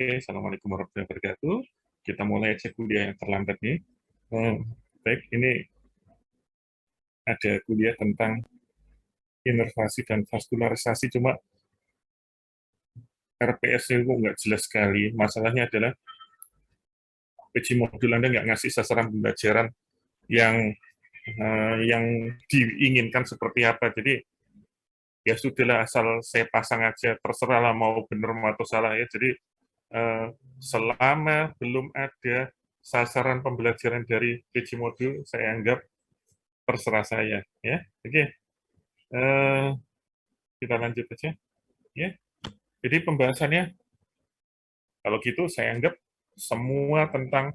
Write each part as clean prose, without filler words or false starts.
Oke, Assalamualaikum warahmatullahi wabarakatuh. Kita mulai aja kuliah yang terlambat nih. Baik, ini ada kuliah tentang inervasi dan vaskularisasi, cuma RPS-nya kok nggak jelas sekali. Masalahnya adalah PJ modul Anda nggak ngasih sasaran pembelajaran yang diinginkan seperti apa. Jadi ya sudahlah, asal saya pasang aja, terserah lah mau benar atau salah ya. Jadi selama belum ada sasaran pembelajaran dari PJ modul, saya anggap terserah saya ya. Oke, kita lanjut aja ya. Jadi pembahasannya kalau gitu saya anggap semua tentang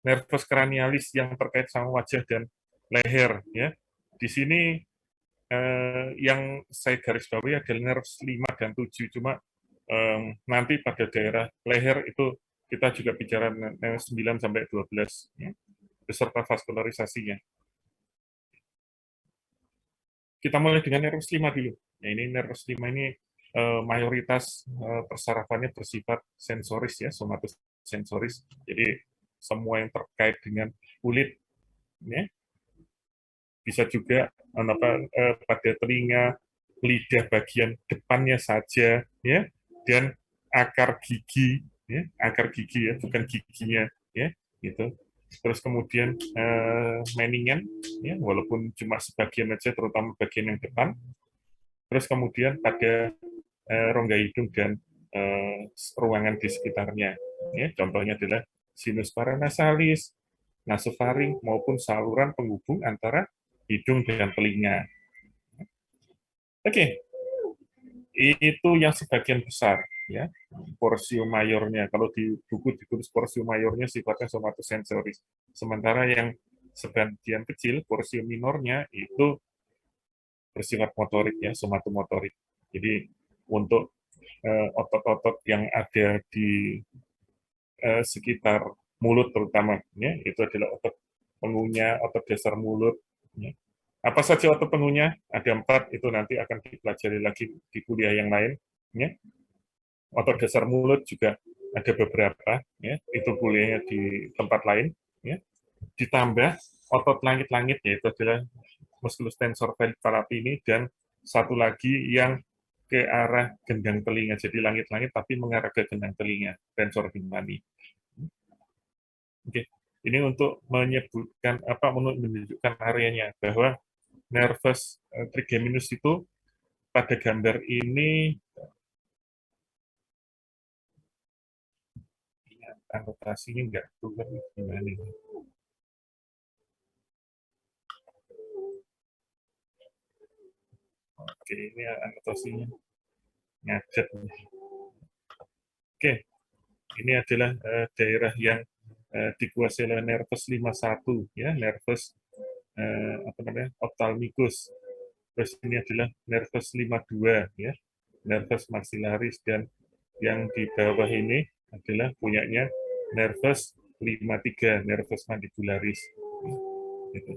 nervus cranialis yang terkait sama wajah dan leher ya. Di sini yang saya garis bawahi adalah nervus 5 dan 7, cuma nanti pada daerah leher itu kita juga bicara nervus 9 sampai 12 ya, beserta vaskularisasinya. Kita mulai dengan nervus 5 dulu. Ya, ini nervus 5 ini mayoritas persarafannya bersifat sensoris ya, somatosensoris. Jadi semua yang terkait dengan kulit ya. Bisa juga pada telinga, lidah bagian depannya saja ya, dan akar gigi ya, bukan giginya ya, gitu. Terus kemudian meningan ya, walaupun cuma sebagian aja, terutama bagian yang depan. Terus kemudian pada rongga hidung dan ruangan di sekitarnya ya, contohnya adalah sinus paranasalis, nasofaring maupun saluran penghubung antara hidung dan telinga. Oke, itu yang sebagian besar ya, porsio mayornya. Kalau di buku ditulis porsio mayornya sifatnya somatosensoris. Sementara yang sebagian kecil porsio minornya itu bersifat motorik ya, somatomotorik. Jadi untuk otot-otot yang ada di sekitar mulut terutama ya, itu adalah otot pengunyah, otot dasar mulut ya. Apa saja otot pengunyah? Ada 4, itu nanti akan dipelajari lagi di kuliah yang lain ya. Otot dasar mulut juga ada beberapa ya, itu kuliahnya di tempat lain ya. Ditambah otot langit-langit, yaitu adalah musculus tensor palpii, dan satu lagi yang ke arah gendang telinga, jadi langit-langit tapi mengarah ke gendang telinga, tensor timpani. Oke, ini untuk menyebutkan menunjukkan areanya, bahwa nervus trigeminus itu pada gambar ini anotasinya nggak keluar gimana ini. Oke, ini anotasinya ngajet. Oke, ini adalah daerah yang dikuasai oleh nervus 51 ya, nervus ophthalmicus. Terus ini adalah nervus 52 ya, nervus maxillaris, dan yang di bawah ini adalah punyanya nervus 53, nervus mandibularis. Gitu.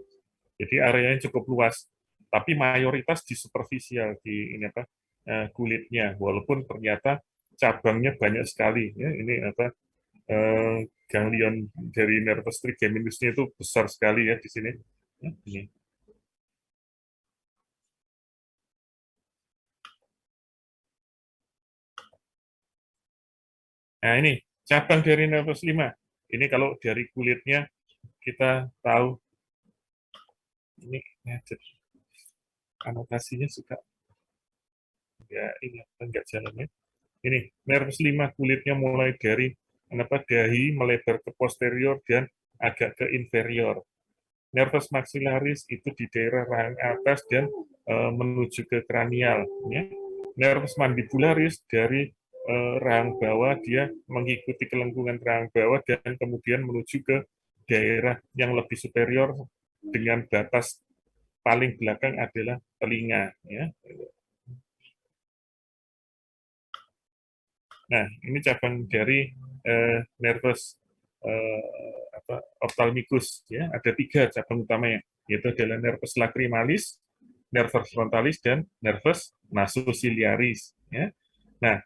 Jadi areanya cukup luas, tapi mayoritas di superficial, di ini kulitnya, walaupun ternyata cabangnya banyak sekali ya. Ini ganglion dari nervus trigeminusnya itu besar sekali ya di sini. Ini. Nah, ini cabang dari nervus 5. Ini kalau dari kulitnya kita tahu, ini anotasinya suka ya, ini enggak jalannya. Ini nervus 5 kulitnya mulai dari dahi melebar ke posterior dan agak ke inferior. Nervus maxillaris itu di daerah rahang atas dan menuju ke kranial. Ya. Nervus mandibularis dari rahang bawah, dia mengikuti kelengkungan rahang bawah dan kemudian menuju ke daerah yang lebih superior dengan batas paling belakang adalah telinga. Ya. Nah, ini cabang dari nervus ophthalmicus ya, ada 3 cabang utamanya, yaitu adalah nervus lacrimalis, nervus frontalis, dan nervus nasociliaris ya. Nah,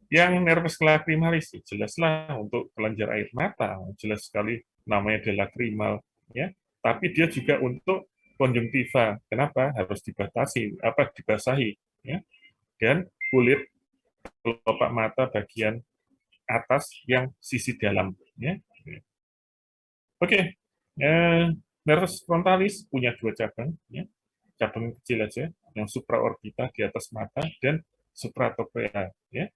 Yang nervus lacrimalis jelaslah untuk kelenjar air mata, jelas sekali namanya adalah lacrimal, ya. Tapi dia juga untuk konjungtiva. Kenapa? Harus dibatasi, dibasahi, ya. Dan kulit kelopak mata bagian atas yang sisi dalam, ya. Oke, nervus frontalis punya dua cabang, ya. Cabang kecil aja, yang supraorbita di atas mata dan supratoprea, ya.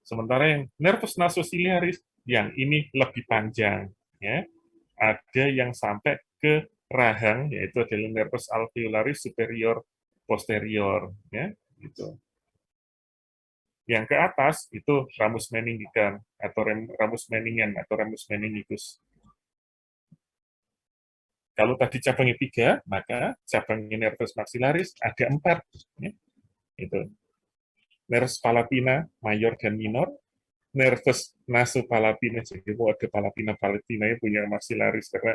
Sementara yang nervus nasociliaris yang ini lebih panjang, ya. Ada yang sampai ke rahang, yaitu adalah nervus alveolaris superior posterior, ya, gitu. Yang ke atas itu ramus meningikan atau ramus meningen atau ramus meningitis. Kalau tadi cabangnya 3, maka cabangnya nervus maxillaris ada 4. Ya. Itu nervus palatina mayor dan minor, nervus nasopalatina, jadi ada palatina palatina yang punya maxillaris karena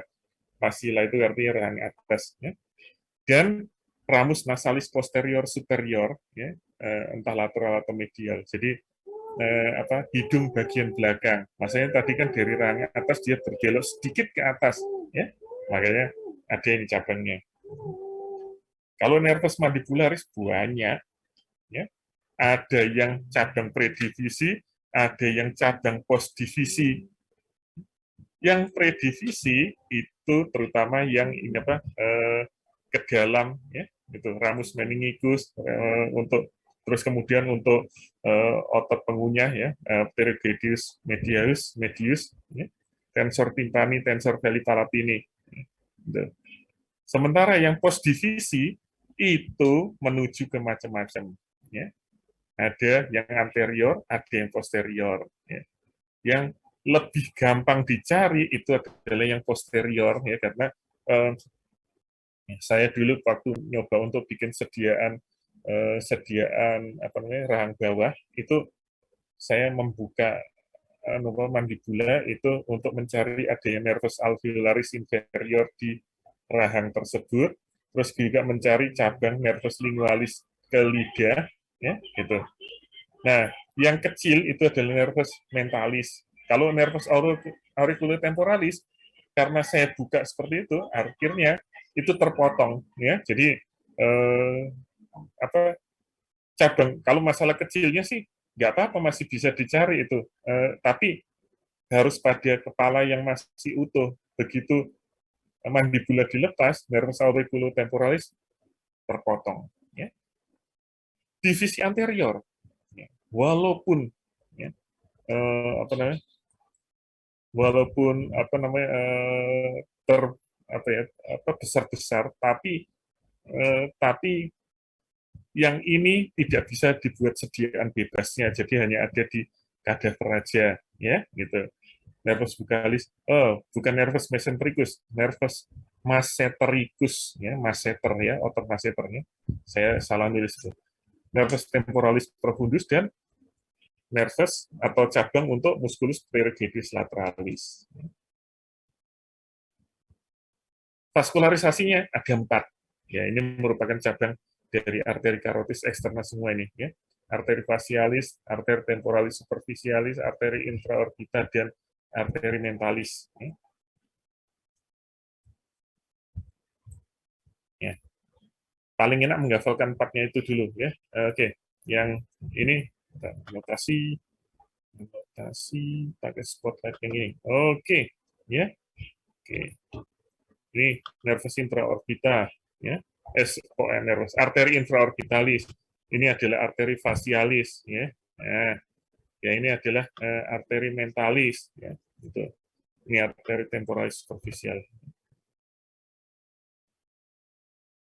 maxilla itu artinya rahang atas, ya. Dan ramus nasalis posterior superior, ya, entah lateral atau medial. Jadi hidung bagian belakang. Maksudnya tadi kan dari rahang atas dia bergelok sedikit ke atas, ya. Makanya ada ini cabangnya. Kalau nervus mandibularis banyak, ya. Ada yang cabang predivisi, ada yang cabang postdivisi. Yang predivisi itu terutama yang ini ke dalam, ya, itu ramus meningitis untuk terus kemudian untuk otot pengunyah, ya, pterygoides medius, ya, tensor timpani, tensor vellipalatini. Gitu. Sementara yang postdivisi itu menuju ke macam-macam, ya. Ada yang anterior, ada yang posterior, ya. Yang lebih gampang dicari itu adalah yang posterior, ya, karena eh, saya dulu waktu nyoba untuk bikin sediaan rahang bawah itu saya membuka mandibula itu untuk mencari adanya nervus alveolaris inferior di rahang tersebut, terus juga mencari cabang nervus lingualis ke lidah, ya, gitu. Nah, yang kecil itu adalah nervus mentalis. Kalau nervus auriculotemporalis, karena saya buka seperti itu, akhirnya itu terpotong, ya. Jadi apa cabang kalau masalah kecilnya sih nggak apa-apa masih bisa dicari itu, tapi harus pada kepala yang masih utuh. Begitu mandibula dilepas, nervus auriculotemporalis terpotong. Ya. Divisi anterior, ya. Walaupun ya, apa namanya, walaupun ter apa ya besar-besar, tapi yang ini tidak bisa dibuat sediaan bebasnya, jadi hanya ada di kadaver aja, ya, gitu. Nervus buccalis, bukan nervus mesentericus, nervus massetericus, ya, masseter, ya, otot masseternya. Saya salah nulis itu. Nervus temporalis profundus dan nervus atau cabang untuk musculus pterygoides lateralis. Vaskularisasinya ada 4. Ya, ini merupakan cabang dari arteri karotis eksterna semua ini, ya. Arteri facialis, arteri temporalis superficialis, arteri infraorbita, dan arteri mentalis. Ya. Ya. Paling enak menghafalkan 4-nya itu dulu, ya. Oke, yang ini notasi pakai spotlight yang ini. Oke, ya. Oke. Ini nervus intraorbita, ya. Nervus arteri infraorbitalis. Ini adalah arteri facialis, ya. Nah, ya ini adalah arteri mentalis, ya. Itu. Ini arteri temporalis superficial.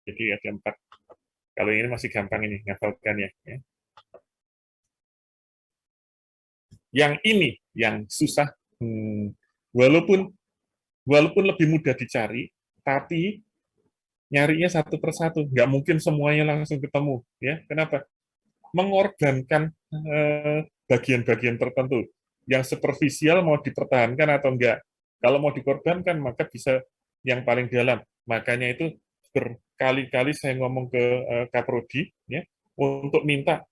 Jadi ada 4. Kalau ini masih gampang ini ngafalkannya, ya. Yang ini yang susah, walaupun lebih mudah dicari, tapi nyarinya satu persatu, nggak mungkin semuanya langsung ketemu, ya. Kenapa? Mengorbankan bagian-bagian tertentu. Yang superficial mau dipertahankan atau enggak. Kalau mau dikorbankan, maka bisa yang paling dalam. Makanya itu berkali-kali saya ngomong ke Kaprodi, ya, untuk minta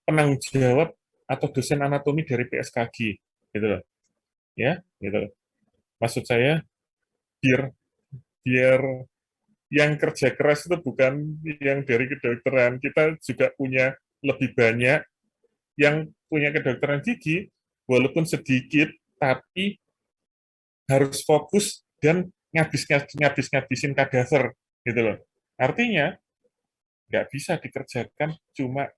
penanggung jawab atau dosen anatomi dari PSKG, gitu loh, ya, gitu. Maksud saya biar biar yang kerja keras itu bukan yang dari kedokteran, kita juga punya lebih banyak yang punya kedokteran gigi, walaupun sedikit, tapi harus fokus dan ngabisin kadaver, gitu loh. Artinya nggak bisa dikerjakan cuma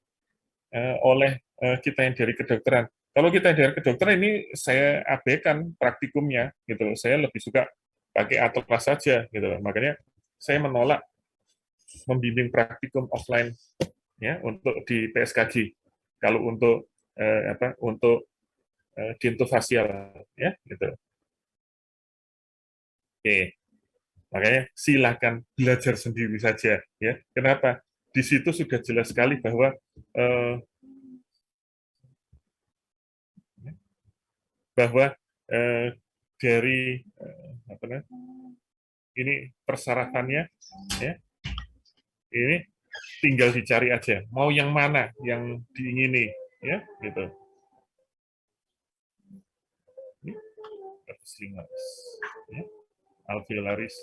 oleh kita yang dari kedokteran. Kalau kita yang dari kedokteran ini saya abaikan praktikumnya, gitu loh. Saya lebih suka pakai atlas saja, gitu loh. Makanya saya menolak membimbing praktikum offline ya untuk di PSKG. Kalau untuk untuk dentofasial ya gitu. Oke, makanya silakan belajar sendiri saja ya. Kenapa? Di situ sudah jelas sekali bahwa eh, bahwa eh, dari apa namanya, ini persyaratannya ya ini tinggal dicari aja mau yang mana yang diingini ya gitu. Ini ya, alveolaris.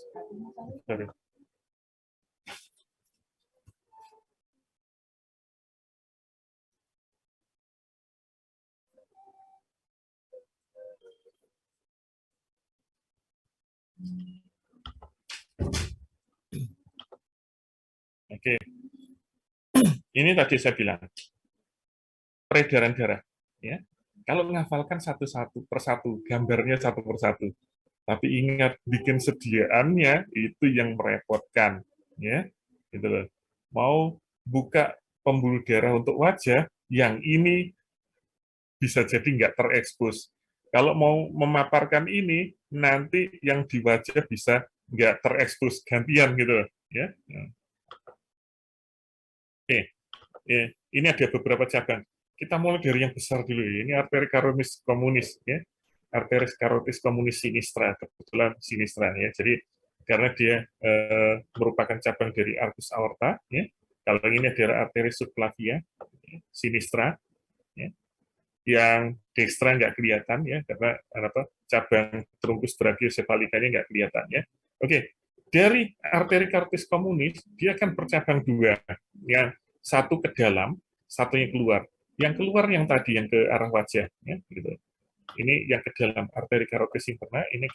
Sorry. Oke, ini tadi saya bilang peredaran darah ya. Kalau menghafalkan satu-satu persatu, gambarnya satu persatu. Tapi ingat bikin sediaannya itu yang merepotkan ya. Gitu loh. Mau buka pembuluh darah untuk wajah, yang ini bisa jadi nggak terekspos. Kalau mau memaparkan ini, nanti yang di wajah bisa nggak terekspos gantian gitu loh. Ya. Oke, ini ada beberapa cabang. Kita mulai dari yang besar dulu. Ini arteri karotis komunis, ya. Arteri karotis komunis sinistra, kebetulan sinistra, ya. Jadi karena dia merupakan cabang dari artus aorta, ya. Kalau ini adalah arteri subclavia, ya, sinistra, ya. Yang dextra nggak kelihatan, ya, karena apa? Cabang trunkus brachiocephalicanya nggak kelihatan, ya. Oke, dari arteri karotis komunis dia akan bercabang dua, yang satu ke dalam, satu yang keluar. Yang keluar yang tadi yang ke arah wajah, ya, gitu. Ini yang ke dalam arteri karotis interna, ini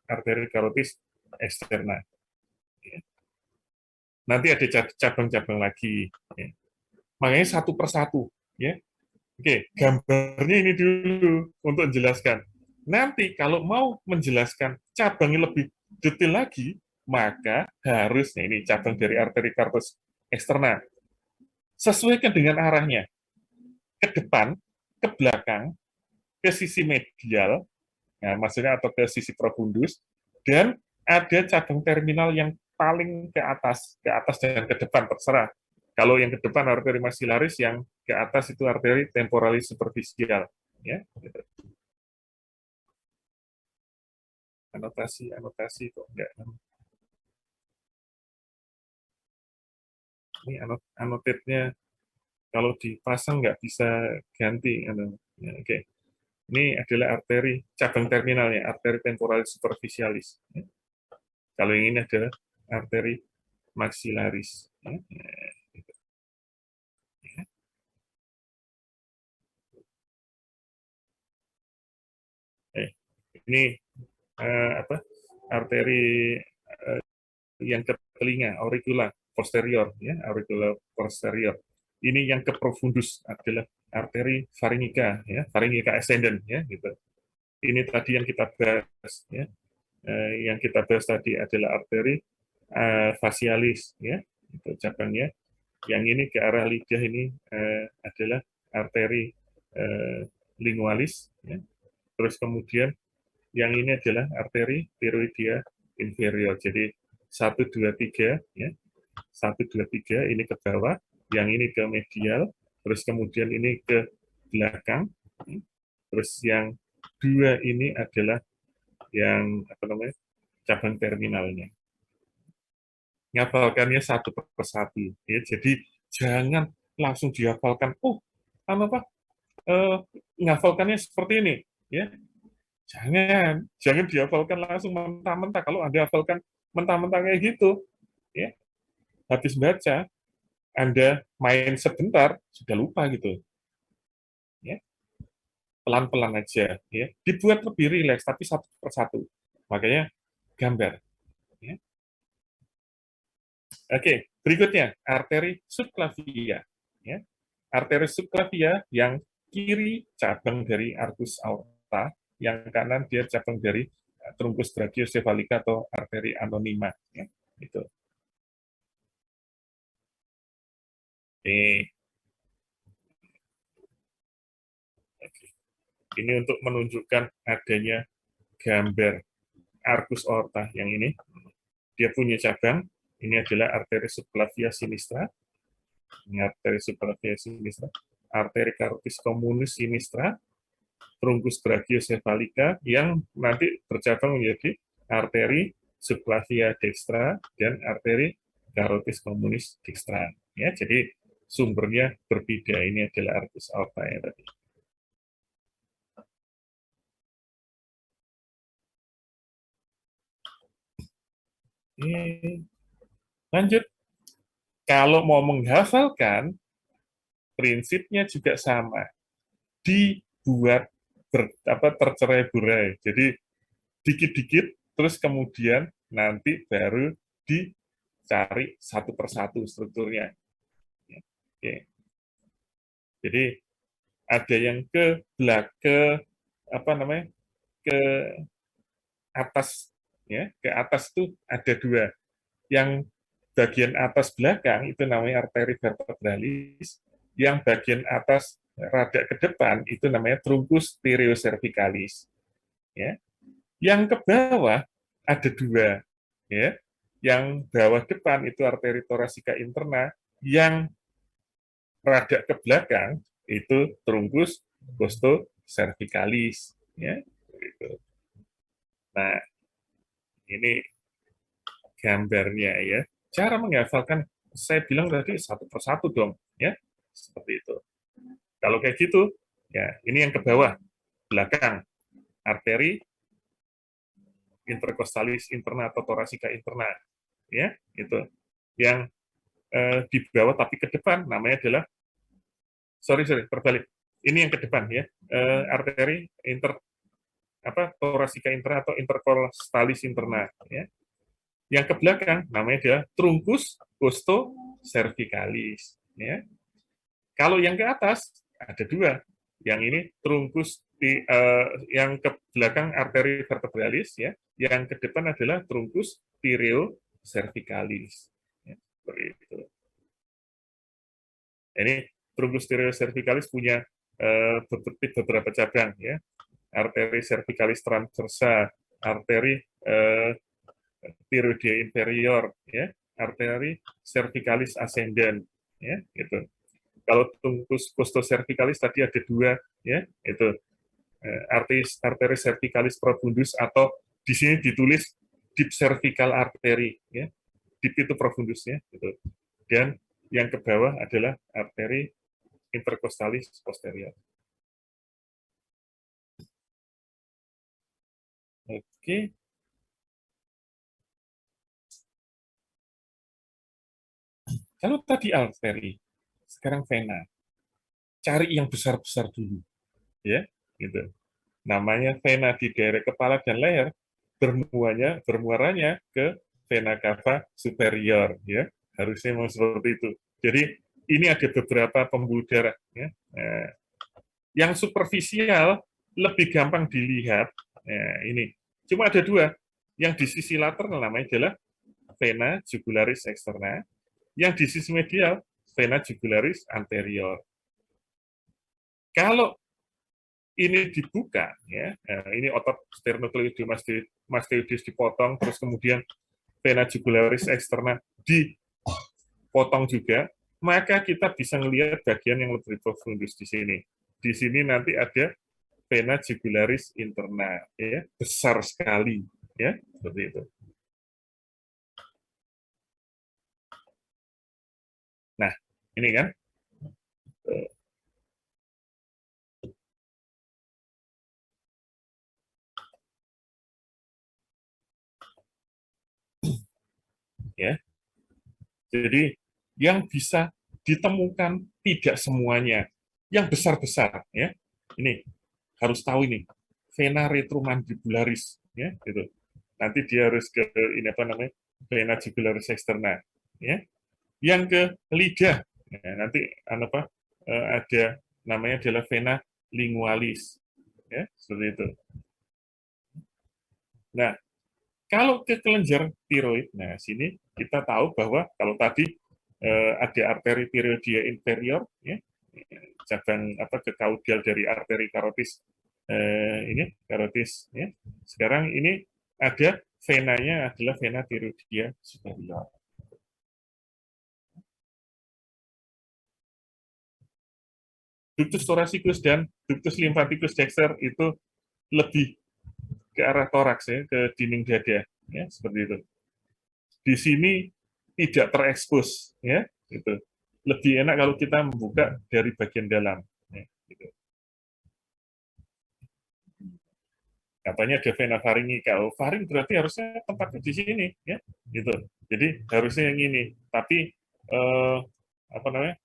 arteri karotis eksterna. Ya. Nanti ada cabang-cabang lagi. Ya. Makanya satu persatu, ya. Oke, gambarnya ini dulu untuk menjelaskan. Nanti kalau mau menjelaskan cabangnya lebih detail lagi, maka harusnya ini cabang dari arteri karotis eksterna. Sesuaikan dengan arahnya. Ke depan, ke belakang, ke sisi medial, nah, maksudnya atau ke sisi profundus, dan ada cabang terminal yang paling ke atas dan ke depan, terserah. Kalau yang ke depan arteri maxillaris, yang ke atas itu arteri temporalis superficial. Ya, gitu. Anotasi kok enggak. Ini annotate-nya kalau dipasang nggak bisa ganti. Ya, oke. Ini adalah arteri cabang terminalnya, arteri temporalis superficialis. Ya. Kalau yang ini adalah arteri maxillaris. Ya. Eh, ini apa? Arteri yang ke telinga, auricula posterior, ya, auricula posterior. Ini yang ke profundus adalah arteri pharyngica, ya, pharyngica ascendens, ya, gitu. Ini tadi yang kita bahas, ya. Yang kita bahas tadi adalah arteri facialis, ya, itu cabangnya. Yang ini ke arah lidah ini adalah arteri lingualis, ya. Terus kemudian yang ini adalah arteri tiroidea inferior. Jadi 1, 2, 3, ya. 1, 2, 3 ini ke bawah, yang ini ke medial, terus kemudian ini ke belakang, ya. Terus yang dua ini adalah yang apa namanya cabang terminalnya. Ngapalkannya satu persatu. Ya. Jadi jangan langsung dihafalkan. Oh, apa? Menghafalkannya seperti ini, ya. Jangan dihafalkan langsung mentah-mentah. Kalau Anda hafalkan mentah-mentah kayak gitu, ya, habis baca, Anda main sebentar, sudah lupa gitu. Ya, pelan-pelan aja, ya. Dibuat lebih rileks, tapi satu persatu. Makanya gambar. Ya. Oke, berikutnya arteri subclavia. Ya. Arteri subclavia yang kiri cabang dari arcus aorta, yang kanan dia cabang dari truncus brachiocephalica atau arteri anonyma. Ya. Itu. Oke. Ini untuk menunjukkan adanya gambar arcus aorta yang ini. Dia punya cabang. Ini adalah arteri subclavia sinistra. Ini arteri subclavia sinistra. Arteri carotis communis sinistra. Truncus brachiocephalica yang nanti bercabang menjadi arteri subclavia dextra dan arteri carotis communis dextra. Ya, jadi sumbernya berbeda. Ini adalah arcus aorta ya tadi. Lanjut. Kalau mau menghafalkan, prinsipnya juga sama. Dibuat tercerai-berai. Jadi dikit-dikit, terus kemudian nanti baru dicari satu persatu strukturnya. Oke. Jadi ada yang ke belakang, apa namanya, ke atas, ya, ke atas itu ada dua. Yang bagian atas belakang itu namanya arteri vertebralis, yang bagian atas rada ke depan itu namanya truncus thyreocervicalis. Ya. Yang ke bawah ada dua, ya. Yang bawah depan itu arteri thoracika interna, yang rada ke belakang itu truncus costocervicalis, ya. Nah, ini gambarnya ya. Cara menghafalkan saya bilang tadi satu persatu dong, ya. Seperti itu. Kalau kayak gitu, ya ini yang ke bawah, belakang, arteri intercostalis interna atau thoracika interna, ya, itu. Yang di bawah tapi ke depan namanya adalah terbalik. Ini yang ke depan ya, arteri thoracika interna atau intercostalis interna, ya. Yang ke belakang namanya adalah truncus costocervicalis, ya. Kalau yang ke atas ada dua. Yang ini truncus yang ke belakang arteri vertebralis, ya. Yang ke depan adalah truncus thyreocervicalis. Ya, seperti itu. Ini truncus thyreocervicalis punya beberapa cabang, ya. Arteri cervicalis transversa, arteri thyroidea inferior, ya, arteri cervicalis ascendens, ya, gitu. Kalau truncus costocervicalis tadi ada dua, ya, itu arteri cervicalis profundus atau di sini ditulis deep cervical artery, ya, deep itu profundusnya, gitu. Dan yang ke bawah adalah arteri intercostalis posterior. Oke. Kalau tadi arteri, sekarang vena. Cari yang besar-besar dulu, ya, gitu. Namanya vena di daerah kepala dan leher, bermuaranya ke vena cava superior, ya. Harusnya mau seperti itu. Jadi ini ada beberapa pembuluh darah, ya. Nah, yang superficial lebih gampang dilihat. Nah, ini cuma ada dua. Yang di sisi lateral namanya adalah vena jugularis externa, yang di sisi medial vena jugularis anterior. Kalau ini dibuka, ya, ini otot sternocleidomastoides dipotong, terus kemudian vena jugularis externa dipotong juga, maka kita bisa melihat bagian yang lebih profundus di sini. Di sini nanti ada vena jugularis interna, ya, besar sekali, ya, seperti itu. Nah, ini kan ya. Jadi yang bisa ditemukan tidak semuanya, yang besar-besar, ya. Ini harus tahu ini, vena retromandibularis, ya, gitu. Nanti dia harus ke ini apa namanya, vena jugularis externa, ya. Yang ke lidah, ya, nanti apa ada namanya adalah vena lingualis, ya, seperti itu. Nah, kalau ke kelenjar tiroid, nah sini kita tahu bahwa kalau tadi ada arteri tiroidia inferior, ya, cabang apa ke kaudal dari arteri karotis ini karotis, ya. Sekarang ini ada venanya adalah vena tiroidia superior. Ductus thoracicus dan ductus lymphaticus dexter itu lebih ke arah toraks, ya, ke dinding dada, ya, seperti itu. Di sini tidak terekspos, ya, gitu. Lebih enak kalau kita membuka dari bagian dalam, ya, gitu. Katanya ada vena faringika. Oh, faring berarti harusnya tempatnya di sini, ya, gitu. Jadi harusnya yang ini. Tapi apa namanya?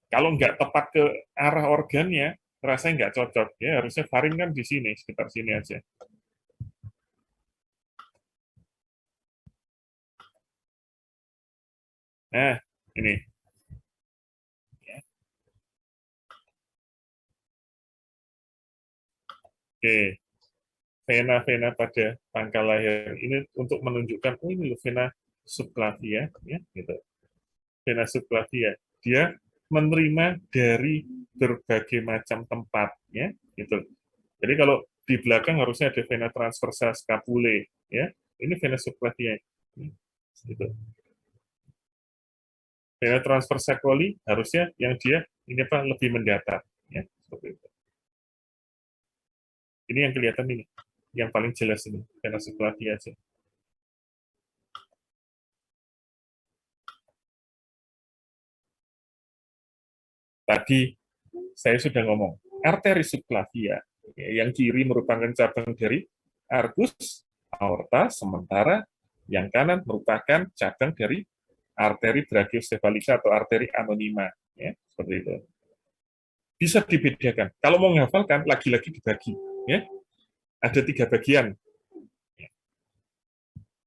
Kalau nggak tepat ke arah organnya, rasanya nggak cocok, ya. Harusnya faring kan di sini, sekitar sini aja. Nah, ini. Ya. Oke, vena-vena pada pangkal leher ini untuk menunjukkan, oh ini loh vena subclavia, ya, gitu. Vena subclavia, dia menerima dari berbagai macam tempat, ya, gitu. Jadi kalau di belakang harusnya ada vena transversa scapulae, ya. Ini vena subclavia, gitu. Vena transversa coli harusnya yang dia ini apa lebih mendatar, ya, seperti itu. Ini yang kelihatan ini, yang paling jelas ini vena subclavia aja. Tadi saya sudah ngomong, arteri subclavia, yang kiri merupakan cabang dari arcus aorta, sementara yang kanan merupakan cabang dari arteri brachiocephalica atau arteri anonima, ya, seperti itu. Bisa dibedakan. Kalau mau menghafalkan, lagi-lagi dibagi, ya. Ada 3 bagian.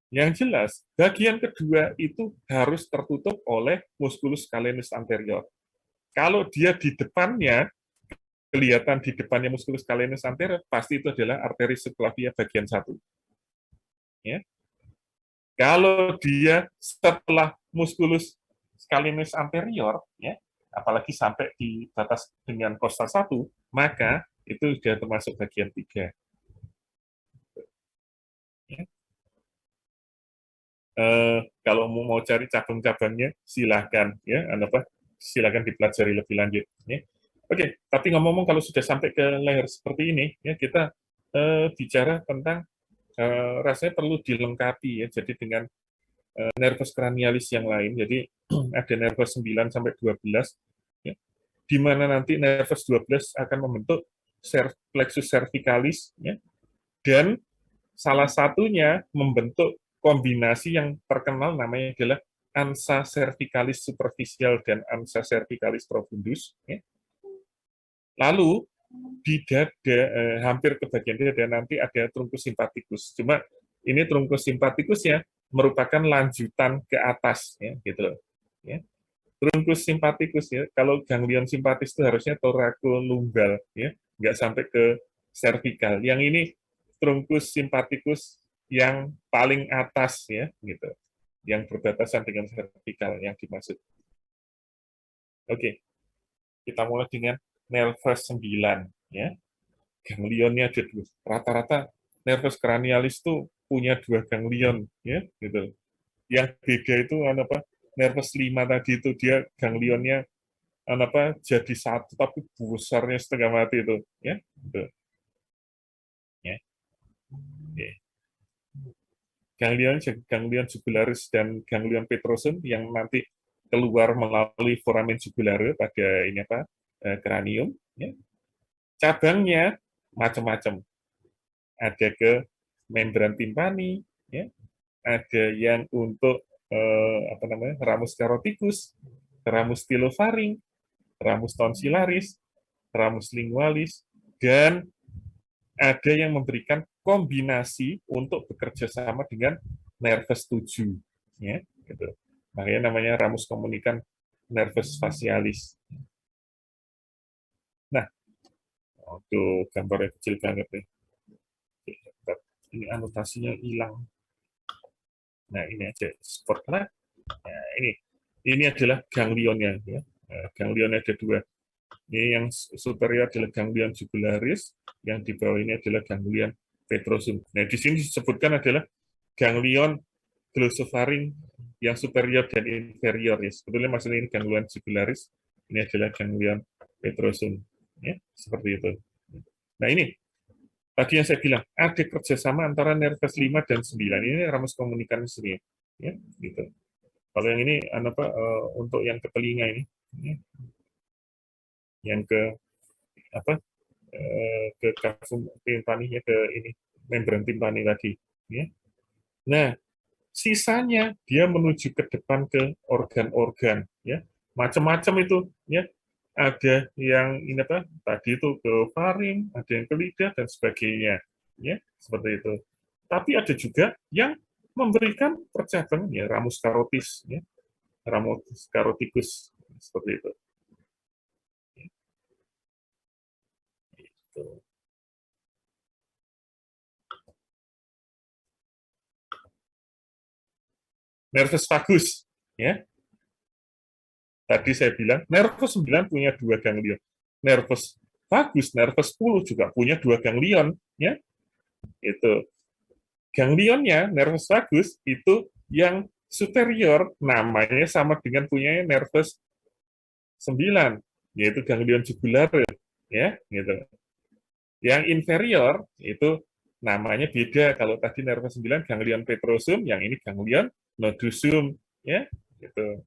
Yang jelas, bagian kedua itu harus tertutup oleh musculus calenus anterior. Kalau dia di depannya, kelihatan di depannya musculus calenus anterior, pasti itu adalah arteri subclavia bagian 1. Ya. Kalau dia setelah musculus calenus anterior, ya, apalagi sampai di batas dengan costal 1, maka itu sudah termasuk bagian 3. Ya. Kalau mau cari cabang-cabangnya, silahkan, ya, apa, silahkan dipelajari lebih lanjut. Ya. Oke, tapi ngomong-ngomong kalau sudah sampai ke leher seperti ini, ya kita bicara tentang rasanya perlu dilengkapi, ya, jadi dengan nervus cranialis yang lain. Jadi ada nervus 9 sampai 12, ya, di mana nanti nervus 12 akan membentuk plexus cervicalis, ya, dan salah satunya membentuk kombinasi yang terkenal namanya adalah ansa cervicalis superficial dan ansa cervicalis profundus. Ya. Lalu di dada, hampir ke bagian dada nanti ada trunkus simpaticus. Cuma ini trunkus simpaticusnya merupakan lanjutan ke atas, ya, gitu. Ya. Trunkus simpaticus, ya, kalau ganglion simpatis itu harusnya thoracolumbar, ya, nggak sampai ke cervical. Yang ini trunkus simpaticus yang paling atas, ya, gitu, yang berbatasan dengan cervical yang dimaksud. Oke, kita mulai dengan nervus 9, ya. Ganglionnya ada 2. Rata-rata nervus cranialis itu punya 2 ganglion, ya, gitu. Yang beda itu apa? Nervus 5 tadi itu dia ganglionnya apa jadi 1 tapi besarnya setengah mati itu, ya. Gitu. Ya. Oke. Ganglion jugularis dan ganglion petrosum yang nanti keluar melalui foramen jugulare pada ini apa kranium, ya. Cabangnya macam-macam, ada ke membran timpani, ya, ada yang untuk apa namanya, ramus caroticus, ramus stylofaring, ramus tonsillaris, ramus lingualis, dan ada yang memberikan kombinasi untuk bekerja sama dengan nervus 7. Ya, gitu. Makanya namanya ramus komunikan nervus facialis. Nah, untuk gambarnya kecil banget nih. Ini anotasinya hilang. Nah, ini aja. Spotlight. Nah, ini adalah ganglionnya. Ya. Ganglionnya ada dua. Ini yang superior adalah ganglion jugularis, yang di bawah ini adalah ganglion petrosum. Nah, di sini disebutkan adalah ganglion glossofaring yang superior dan inferior. Ya. Sebetulnya maksudnya ini ganglion jugularis, ini adalah ganglion petrosum. Ya, seperti itu. Nah, ini tadi yang saya bilang, ada kerjasama antara nervus 5 dan 9. Ini ramus komunikasi. Ya, gitu. Kalau yang ini apa untuk yang ke telinga ini, yang ke apa ke kafum timpaninya, ke ini membran timpani tadi. Ya. Nah, sisanya dia menuju ke depan ke organ-organ. Ya, macam-macam itu. Ya, ada yang ini apa tadi itu ke faring, ada yang ke lidah dan sebagainya. Ya, seperti itu. Tapi ada juga yang memberikan percabangan, ya, ramus carotis, ya, ramus caroticus, seperti itu. Gitu. Nervus vagus, ya. Tadi saya bilang nervus 9 punya dua ganglion. Nervus vagus, nervus 10 juga punya dua ganglion, ya. Itu. Ganglionnya nervus vagus itu yang superior namanya sama dengan punya nervus 9, yaitu ganglion jugular, ya, gitu. Yang inferior itu namanya beda. Kalau tadi nervus 9 ganglion petrosum, yang ini ganglion nodosum, ya, gitu.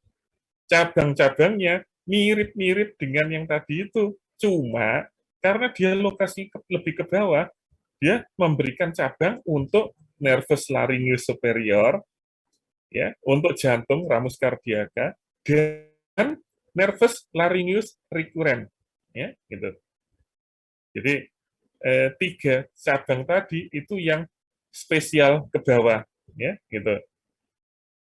Cabang-cabangnya mirip-mirip dengan yang tadi itu, cuma karena dia lokasi lebih ke bawah, dia memberikan cabang untuk nervus laryngeus superior, ya, untuk jantung ramus cardiaca, dan nervus laryngeus recurrens, ya, gitu. Jadi tiga cabang tadi itu yang spesial ke bawah, ya, gitu.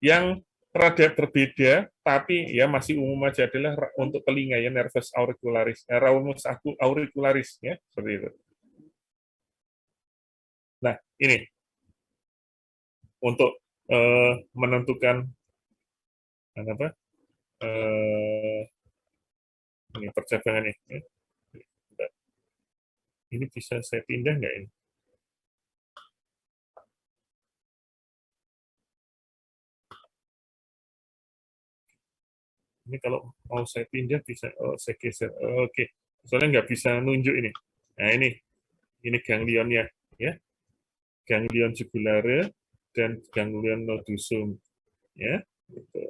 Yang rada berbeda, tapi ya masih umum aja adalah untuk telinga, ya, nervus auricularis, ramus auricularis, ya, seperti itu. Nah, ini untuk menentukan apa ini percabangan ini. Ini bisa saya pindah nggak ini? Ini kalau mau saya pindah bisa, saya geser. Oke, soalnya nggak bisa nunjuk ini. Nah, ini ganglionnya, ya, ganglion jugulare dan ganglion nodosum, ya. Gitu.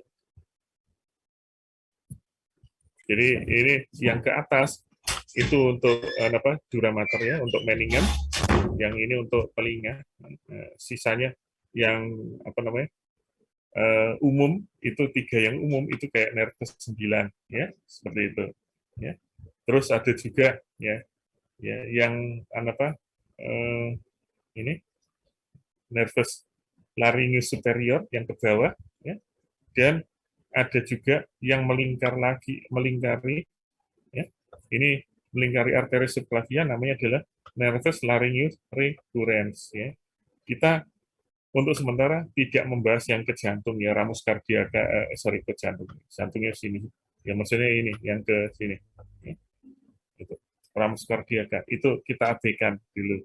Jadi ini yang ke atas itu untuk apa, dura mater, ya, untuk meningan, yang ini untuk telinga. Sisanya yang apa namanya umum itu tiga, yang umum itu kayak nervus 9, ya, seperti itu, ya. Terus ada juga, ya, ya yang apa ini nervus laryngeus superior yang ke bawah, ya, dan ada juga yang melingkari, ya, ini melingkari arteri subclavia, namanya adalah nervus laryngeus recurrens, ya. Kita untuk sementara tidak membahas yang ke jantung, ya, ramus cardiaca, ke jantung, jantungnya sini, ya, maksudnya ini yang ke sini, ya, itu ramus cardiaca itu kita abaikan dulu.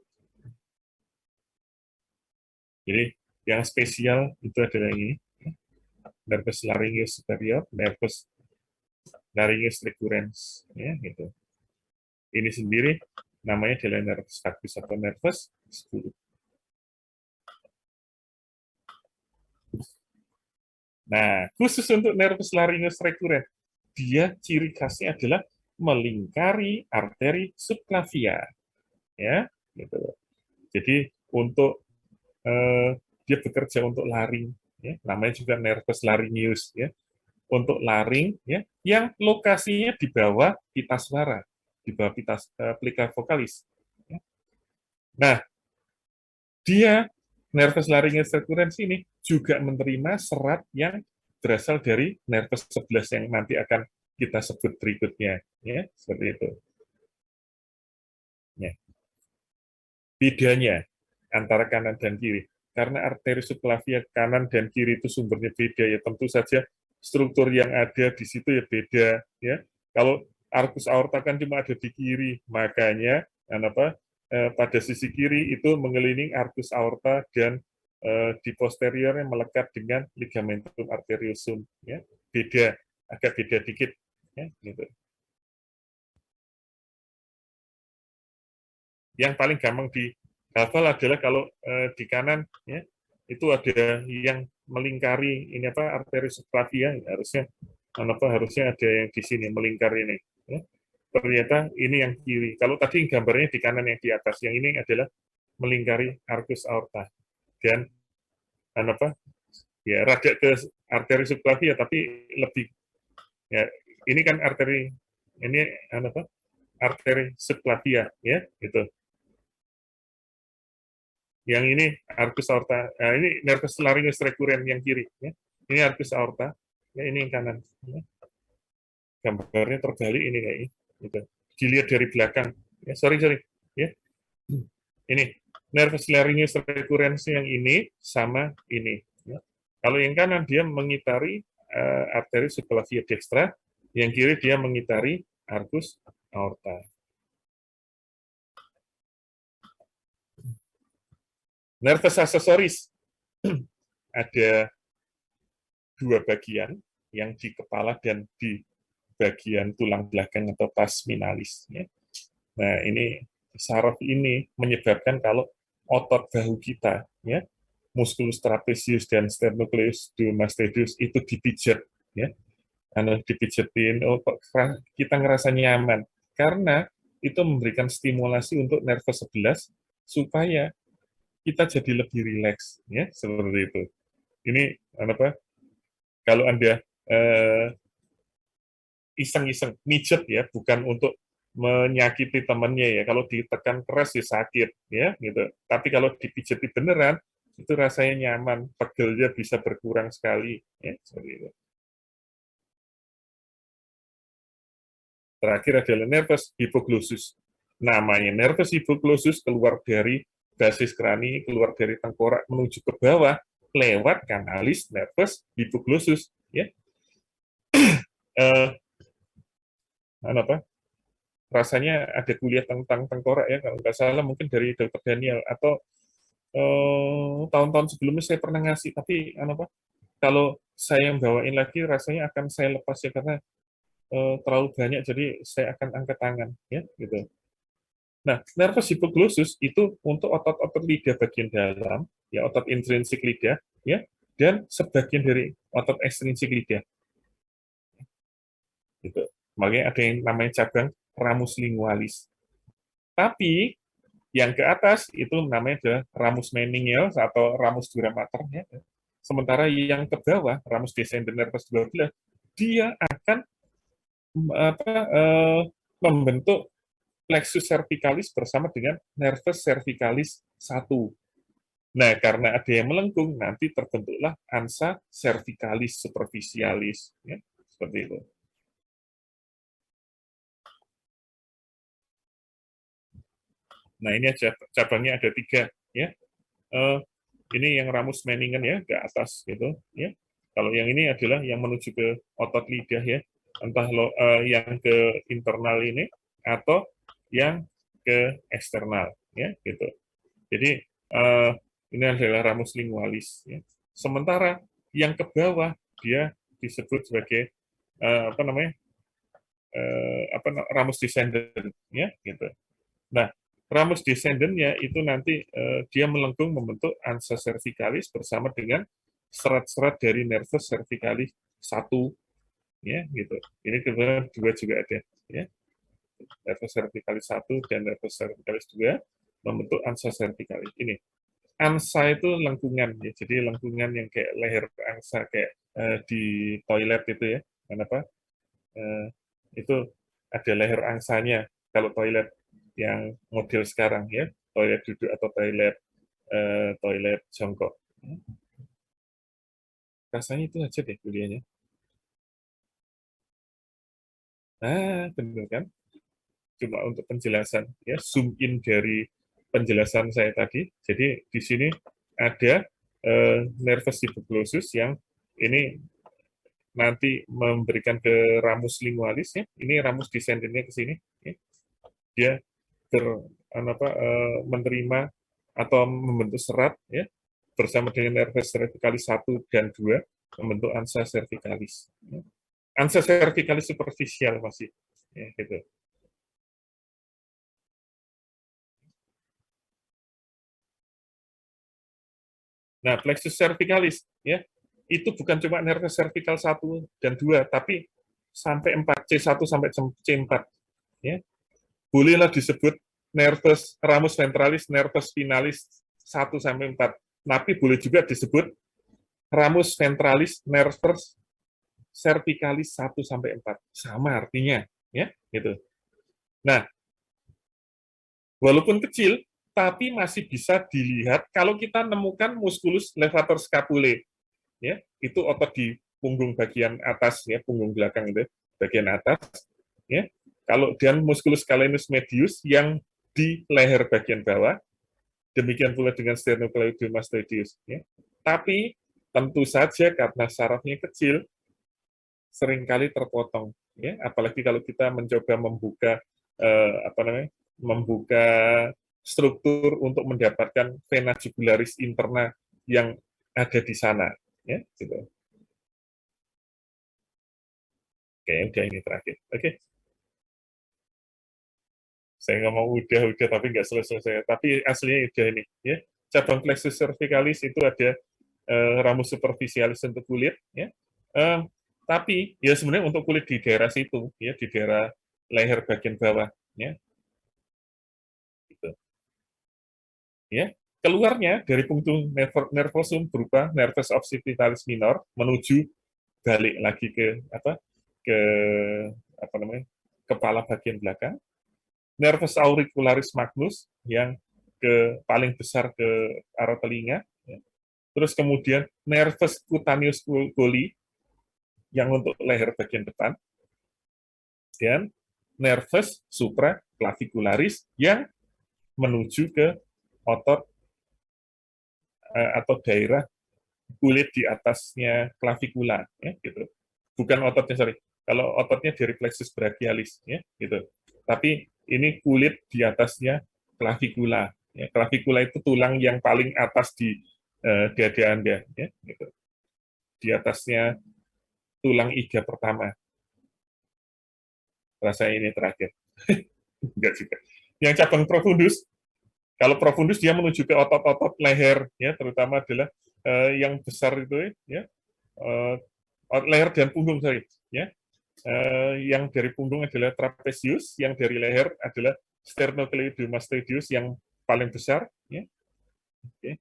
Jadi yang spesial itu adalah ini, nervus laryngeus superior, nervus laryngeus recurrens, ya, gitu. Ini sendiri namanya adalah nervus vagus atau nervus 10. Nah, khusus untuk nervus laryngeus recurrens, dia ciri khasnya adalah melingkari arteri subclavia, ya, gitu. Jadi untuk dia bekerja untuk laring, ya, namanya juga nervus laryngeus, ya, untuk laring, ya, yang lokasinya di bawah pita suara, di bawah plica vokalis. Ya. Nah, dia nervus laryngeus recurrens ini juga menerima serat yang berasal dari nervus 11 yang nanti akan kita sebut berikutnya, ya, seperti itu. Ya. Bedanya antara kanan dan kiri, karena arteri subclavia kanan dan kiri itu sumbernya beda, ya tentu saja struktur yang ada di situ ya beda, ya. Kalau arcus aorta kan cuma ada di kiri, makanya pada sisi kiri itu mengelilingi arcus aorta dan di posteriornya melekat dengan ligamentum arteriosum, ya. Beda, agak beda dikit, ya, gitu. Yang paling gampang dihafal adalah kalau di kanan, ya, itu ada yang melingkari ini arteri subclavia, harusnya ada yang di sini melingkar ini, ya. Ternyata ini yang kiri. Kalau tadi gambarnya di kanan yang di atas, yang ini adalah melingkari arcus aorta dan ya rada ke arteri subclavia tapi lebih, ya, ini kan arteri ini arteri subclavia, ya, gitu. Yang ini arcus aorta, ini nervus laryngeus recurrens yang kiri, ya. Ini arcus aorta, ya, ini yang kanan, ya. Gambarnya terbalik ini kayaknya, gitu. Dilihat dari belakang, ya, sorry, ya. Ini nervus laryngeus recurrens yang ini sama ini, ya. Kalau yang kanan dia mengitari arteri subclavia dextra, yang kiri dia mengitari arcus aorta. Nervus accessoris ada dua bagian, yang di kepala dan di bagian tulang belakang atau pars minalis, ya. Nah, ini saraf ini menyebabkan kalau otot bahu kita, ya, musculus trapezius dan sternocleidomastoideus itu dipijat, ya. Karena dipijetin, oh kok kita ngerasa nyaman, karena itu memberikan stimulasi untuk nervus 11 supaya kita jadi lebih rileks, ya, seperti itu. Ini kalau Anda iseng-iseng mijet, ya, bukan untuk menyakiti temannya, ya. Kalau ditekan keras ya sakit, ya, gitu. Tapi kalau dipijeti beneran itu rasanya nyaman, pegelnya bisa berkurang sekali, ya, seperti itu. Terakhir adalah nervus hypoglosus. Namanya nervus hypoglosus keluar dari basis krani, keluar dari tengkorak menuju ke bawah lewat kanalis nervus hypoglosus, ya. Apa? Rasanya ada kuliah tentang tengkorak, ya, kalau nggak salah mungkin dari Dr. Daniel, atau tahun-tahun sebelumnya saya pernah ngasih, tapi kalau saya yang bawain lagi rasanya akan saya lepas, ya, karena terlalu banyak, jadi saya akan angkat tangan, ya, gitu. Nah, nervus hypoglosus itu untuk otot-otot lidah bagian dalam, ya, otot intrinsik lidah, ya, dan sebagian dari otot ekstrinsik lidah. Gitu. Makanya ada yang namanya cabang ramus lingualis. Tapi yang ke atas itu namanya adalah ramus meningeus atau ramus dura mater, ya. Sementara yang ke bawah, ramus descendens nervus 12, dia akan membentuk plexus cervicalis bersama dengan nervus cervicalis 1. Nah, karena ada yang melengkung, nanti terbentuklah ansa cervicalis superficialis, ya, seperti itu. Nah, ini aja cabangnya ada 3, ya. Ini yang ramus meningen, ya, ke atas, gitu, ya. Kalau yang ini adalah yang menuju ke otot lidah, ya, entah yang ke internal ini atau yang ke eksternal, ya, gitu. Jadi ini adalah ramus lingualis, ya. Sementara yang ke bawah dia disebut sebagai ramus descendant, ya, gitu. Nah, ramus descendantnya itu nanti dia melengkung membentuk ansa cervicalis bersama dengan serat-serat dari nervus cervicalis 1, ya, gitu. Ini kebetulan 2 juga ada, ya. Nervus cervicalis 1 dan nervus cervicalis 2 membentuk ansa cervicalis ini. Angsa itu lengkungan ya, jadi lengkungan yang kayak leher angsa kayak di toilet itu ya, kenapa? Eh, itu ada leher angsanya kalau toilet yang model sekarang ya, toilet duduk atau toilet jongkok. Rasanya itu aja deh kuliahnya. Nah, benar kan? Cuma untuk penjelasan ya, zoom in dari penjelasan saya tadi. Jadi di sini ada nervus hypoglossus yang ini nanti memberikan ke ramus lingualis ya. Ini ramus descendennya ke sini ya. Dia ter, menerima atau membentuk serat ya bersama dengan nervus cervicalis 1 dan 2 membentuk ansa cervicalis. Ya. Ansa cervicalis superficial masih ya gitu. Nah, plexus cervicalis ya, itu bukan cuma nervus cervical 1 dan 2, tapi sampai 4, C1 sampai C4 ya. Bolehlah disebut nervus ramus ventralis, nervus finalis 1 sampai 4. Tapi boleh juga disebut ramus ventralis, nervus cervicalis 1 sampai 4. Sama artinya ya, gitu. Nah, walaupun kecil tapi masih bisa dilihat kalau kita nemukan musculus levator scapulae ya, itu otot di punggung bagian atas ya, punggung belakang itu bagian atas ya. Kalau dan musculus calenus medius yang di leher bagian bawah, demikian pula dengan sternocleidomastoideus ya. Tapi tentu saja karena sarafnya kecil seringkali terpotong ya, apalagi kalau kita mencoba membuka apa namanya? Membuka struktur untuk mendapatkan vena jugularis interna yang ada di sana ya, gitu. Oke, udah ini terakhir. Oke, saya nggak mau udah tapi nggak selesai. Tapi aslinya udah ini. Ya, cabang plexus cervicalis itu ada ramus superficialis untuk kulit. Ya, Eh, tapi ya sebenarnya untuk kulit di daerah situ, ya di daerah leher bagian bawah. Ya, gitu. Ya, keluarnya dari punktum nervosum berupa nervus occipitalis minor menuju balik lagi ke apa? Ke apa namanya? Kepala bagian belakang. Nervus auricularis magnus yang paling besar ke arah telinga. Ya. Terus kemudian nervus cutaneus golgi yang untuk leher bagian depan. Dan nervus supraclavicularis yang menuju ke otot atau daerah kulit di atasnya klavikula. Ya, gitu. Bukan ototnya, sorry. Kalau ototnya dari plexus brachialis. Ya, gitu. Tapi ini kulit di atasnya klavikula. Ya, klavikula itu tulang yang paling atas di dada Anda, ya, gitu. Di atasnya tulang iga pertama. Rasa ini terakhir. Enggak juga. Yang cabang profundus, kalau profundus dia menuju ke otot-otot leher, ya, terutama adalah yang besar itu, ya, uh, leher dan punggung, sorry, ya. Yang dari punggung adalah trapezius, yang dari leher adalah sternocleidomastoideus yang paling besar, ya. Oke.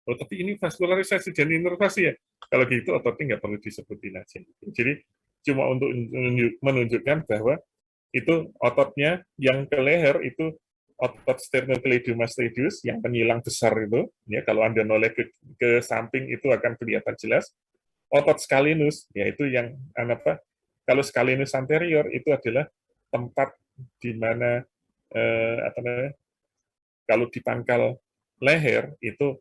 Oh, tapi ini vaskularisasi dan inervasi ya. Kalau gitu ototnya nggak perlu disebutin aja. Jadi cuma untuk menunjukkan bahwa itu ototnya yang ke leher itu otot sternocleidomastoideus yang penyilang besar itu. Ya, kalau Anda noleh ke samping itu akan kelihatan jelas. Otot scalenus yaitu yang apa? Kalau scalenus anterior itu adalah tempat di mana apa namanya? Kalau di pangkal leher itu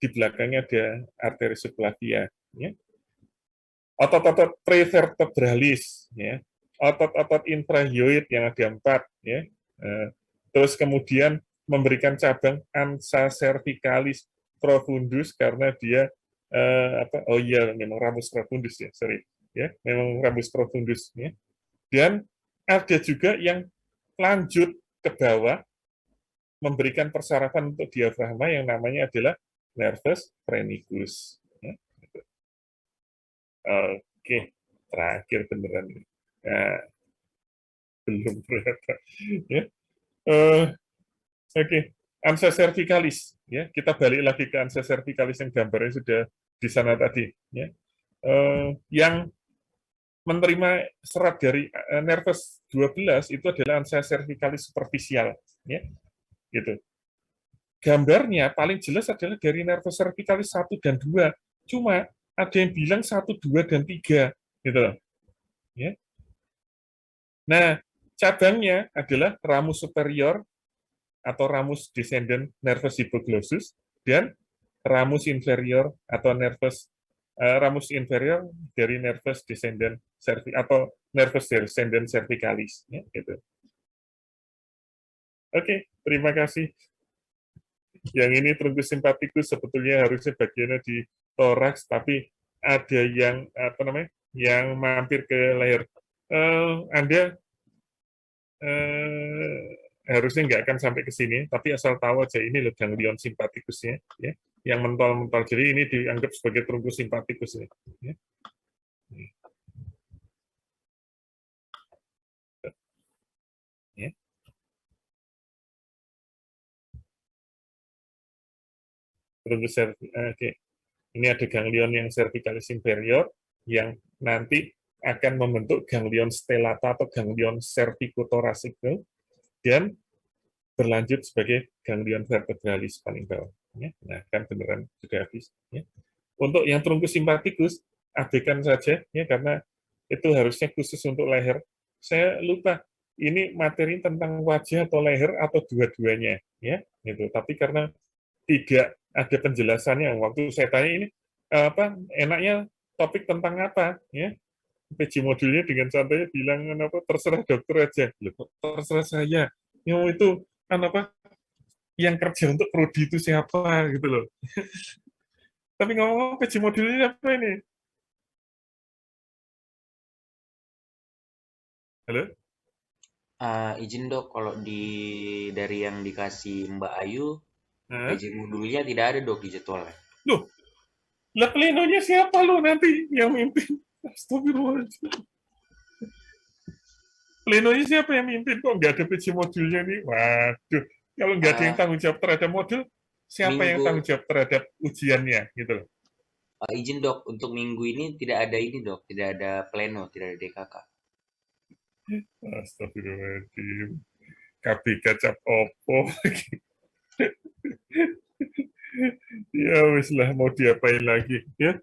di belakangnya ada arteri subclavia, ya. Otot-otot prevertebralis, ya. Otot-otot infrahyoid yang ada 4, ya. Terus kemudian memberikan cabang ansa cervicalis profundus karena dia apa? Oh iya, memang ramus profundus ya, sorry, ya, memang ramus profundus, ya. Dan ada juga yang lanjut ke bawah memberikan persarafan untuk diafragma yang namanya adalah nervus phrenicus. Ya. Oke, terakhir beneran. Nah, belum ternyata. Ya. Eh, Oke, ansa cervicalis, ya kita balik lagi ke ansa cervicalis yang gambarnya sudah di sana tadi, ya. Yang menerima serat dari nervus 12 itu adalah ansa cervicalis superficial, ya, gitu. Gambarnya paling jelas adalah dari nervus cervicalis 1 dan 2. Cuma ada yang bilang 1, 2, dan 3, gitu loh. Ya. Nah, cabangnya adalah ramus superior atau ramus descendant nervus hypoglossus dan ramus inferior atau ramus inferior dari nervus descendant atau nervus descendant cervicalis, ya, gitu. Oke, terima kasih. Yang ini trunkus simpatikus sebetulnya harusnya bagiannya di toraks, tapi ada yang apa namanya, yang mampir ke leher. Anda harusnya nggak akan sampai ke sini, tapi asal tahu aja ini loh ganglion simpatikusnya, ya, yang mentol-mentol. Jadi ini dianggap sebagai trunkus simpatikus, ya. Ya. Trunkus oke. Ini ada ganglion yang cervicalis inferior yang nanti akan membentuk ganglion stellata atau ganglion cervicothoracik dan berlanjut sebagai ganglion vertebralis paling bawah. Ya. Nah, kan beneran sudah habis. Ya. Untuk yang trunkus simpatikus, abaikan saja, ya, karena itu harusnya khusus untuk leher. Saya lupa, ini materi tentang wajah atau leher atau dua-duanya, ya, gitu. Tapi karena tidak ada penjelasannya, waktu saya tanya ini apa enaknya topik tentang apa, ya, PJ modulnya dengan santainya bilang apa terserah dokter aja. Loh, terserah saya. Yang itu kan apa yang kerja untuk prodi itu siapa gitu loh. Tapi ngomong-ngomong PJ modulnya apa ini? Halo? Izin dok, kalau dari yang dikasih Mbak Ayu, Hah? PJ modulnya tidak ada dok di jadwalnya. Loh, lah plenonya siapa lo nanti yang mimpin? Astagfirullahaladzim. Plenonya siapa yang mimpin? Kok nggak ada PJ modulnya nih? Waduh, kalau nggak ada yang Eh, tanggung jawab terhadap modul, siapa yang minggu tanggung jawab terhadap ujiannya gitu loh. izin dok, untuk minggu ini tidak ada ini dok, tidak ada pleno, tidak ada DKK. Astagfirullahaladzim. KBK cap opo. Ya wis lah mau diapain lagi ya.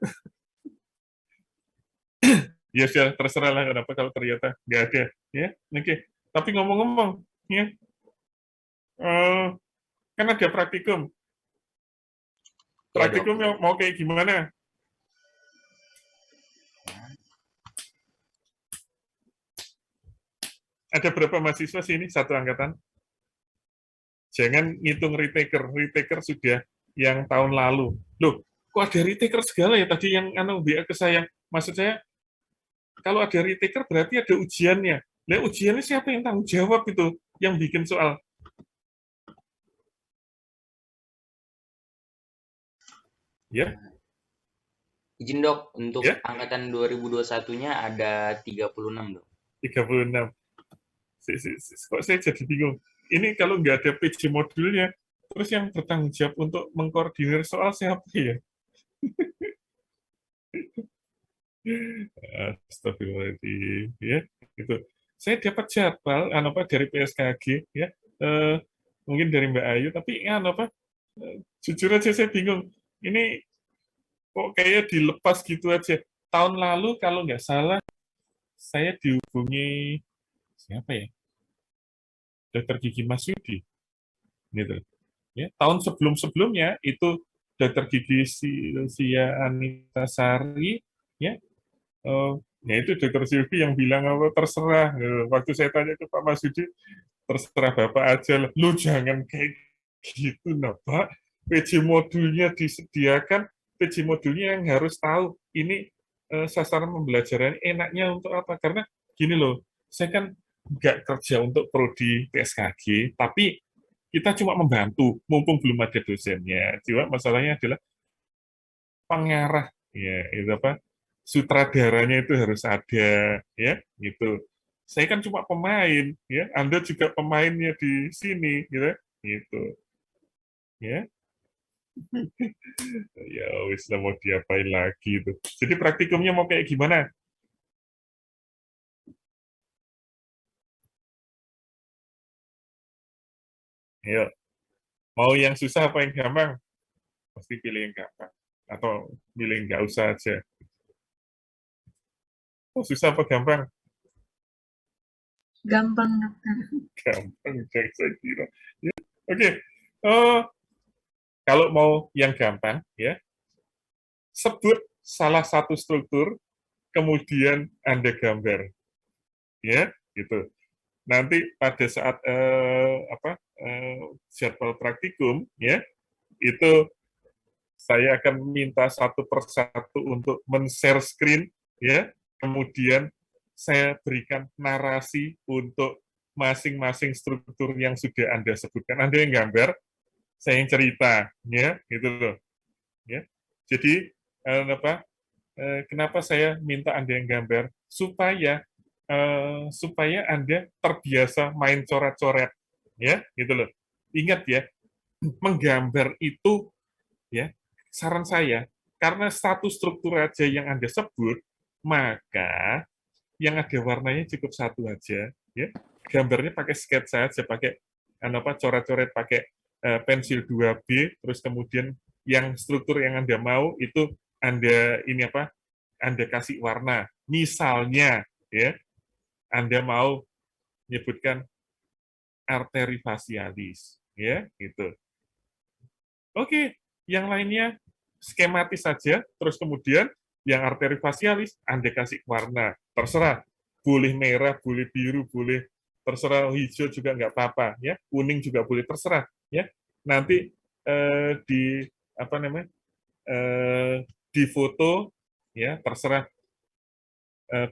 Ya sudah terserah lah kenapa kalau ternyata nggak ada ya. Oke. Tapi ngomong-ngomong ya, kan ada praktikum. Ya dok. Praktikum yang mau kayak gimana? Ada berapa mahasiswa sih ini satu angkatan? Jangan ngitung retaker. Retaker sudah yang tahun lalu. Loh, kok ada retaker segala ya? Tadi yang anu WA ke saya. Maksud saya, kalau ada retaker berarti ada ujiannya. Nah, ujiannya siapa yang tanggung jawab itu? Yang bikin soal. Ya, Izin dok, untuk ya, angkatan 2021-nya ada 36 dok. 36. Kok saya jadi bingung. Ini kalau nggak ada PJ modulnya, terus yang bertanggung jawab untuk mengkoordinir soal siapa ya? Astagfirullahaladzim, ya, gitu. Saya dapat jadwal, apa dari PSKG, ya, mungkin dari Mbak Ayu, tapi apa, jujur aja saya bingung. Ini kok kayak dilepas gitu aja. Tahun lalu kalau nggak salah, saya dihubungi siapa ya? Dokter Gigi Mas Yudi, gitu. Ya, tahun sebelum-sebelumnya itu dokter gigi Sia Anita Sari, ya, ya itu dokter Silvi yang bilang apa terserah. Waktu saya tanya ke Pak Masudi, terserah Bapak aja lah. Lu jangan kayak gitu, nah Pak. PJ modulnya disediakan, PJ modulnya yang harus tahu ini sasaran pembelajaran enaknya untuk apa. Karena gini loh, saya kan nggak kerja untuk prodi PSKG, tapi kita cuma membantu, mumpung belum ada dosennya. Cuma masalahnya adalah pengarah, ya itu apa, sutradaranya itu harus ada, ya gitu. Saya kan cuma pemain, ya. Anda juga pemainnya di sini, gitu. Gitu. Ya. Ya wis lah mau diapain lagi itu. Jadi praktikumnya mau kayak gimana? Ayo, mau yang susah apa yang gampang? Pasti pilih yang gampang. Atau pilih yang nggak usah aja. Oh, susah apa gampang? Gampang, dokter. Gampang, saya kira. Ya. Oke, Eh, kalau mau yang gampang, ya sebut salah satu struktur, kemudian Anda gambar, ya gitu. Nanti pada saat jadwal praktikum, ya itu saya akan minta satu persatu untuk men-share screen, ya. Kemudian saya berikan narasi untuk masing-masing struktur yang sudah Anda sebutkan. Anda yang gambar, saya yang cerita, ya, gitu loh. Ya. Jadi kenapa saya minta Anda yang gambar? Supaya Anda terbiasa main coret-coret, ya, gitu loh. Ingat ya, menggambar itu, ya, saran saya, karena satu struktur aja yang Anda sebut, maka yang ada warnanya cukup satu aja, ya. Gambarnya pakai sketsa aja, pakai coret-coret pakai pensil 2B, terus kemudian yang struktur yang Anda mau itu Anda kasih warna. Misalnya, ya, Anda mau menyebutkan arteri facialis, ya, gitu. Oke, yang lainnya skematis saja, terus kemudian yang arteri facialis Anda kasih warna, terserah, boleh merah, boleh biru, boleh terserah hijau juga nggak apa-apa, ya, kuning juga boleh terserah, ya. Nanti di apa namanya di foto, ya terserah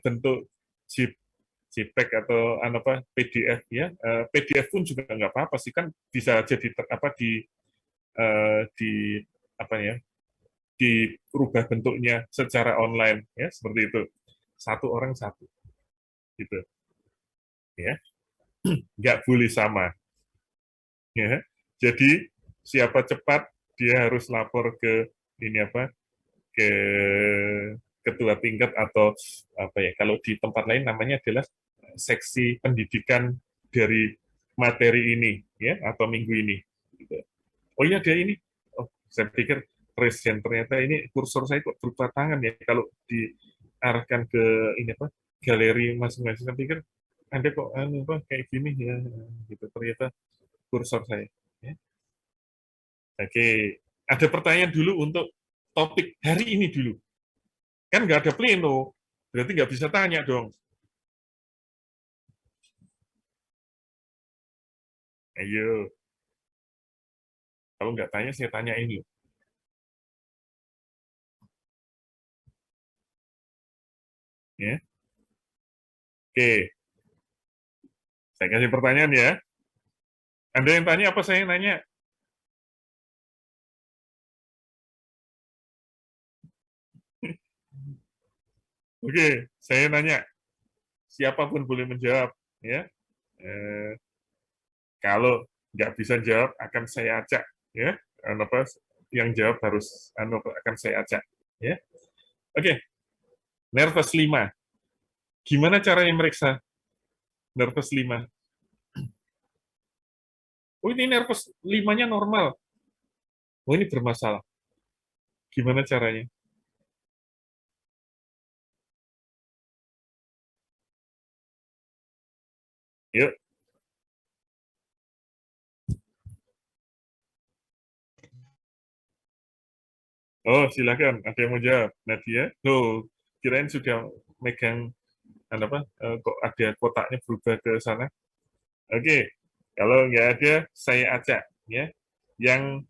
bentuk zip JPEG atau PDF, ya. PDF pun juga nggak apa-apa sih, kan bisa jadi di apa ya dirubah bentuknya secara online, ya, seperti itu, satu orang satu, gitu, ya, nggak boleh sama, ya. Jadi siapa cepat dia harus lapor ke ini ke ketua tingkat atau apa ya, kalau di tempat lain namanya adalah seksi pendidikan dari materi ini, ya, atau minggu ini, gitu. Oh iya, ada ini. Oh, saya pikir presiden, ternyata ini kursor saya kok berupa tangan ya. Kalau diarahkan ke ini galeri masing-masing, saya pikir Anda kok kayak gini ya, gitu. Ternyata kursor saya. Ya. Oke, ada pertanyaan dulu untuk topik hari ini dulu. Kan nggak ada pleno, berarti nggak bisa tanya dong. Ayo, kalau nggak tanya, saya tanya ini. Ya. Oke, saya kasih pertanyaan ya. Anda yang tanya apa saya yang nanya? Oke, saya nanya. Siapapun boleh menjawab, ya. Eh, Kalau nggak bisa jawab, akan saya acak, ya. Yang jawab harus akan saya acak, ya. Oke, nervous 5. Gimana caranya meriksa nervous 5? Oh, ini nervous 5-nya normal. Oh, ini bermasalah. Gimana caranya? Yuk. Oh, silakan. Ada yang mau jawab? Nadia? Loh, kirain sudah megang kok ada kotaknya berubah ke sana. Oke, kalau nggak ada, saya acak, ya. Yang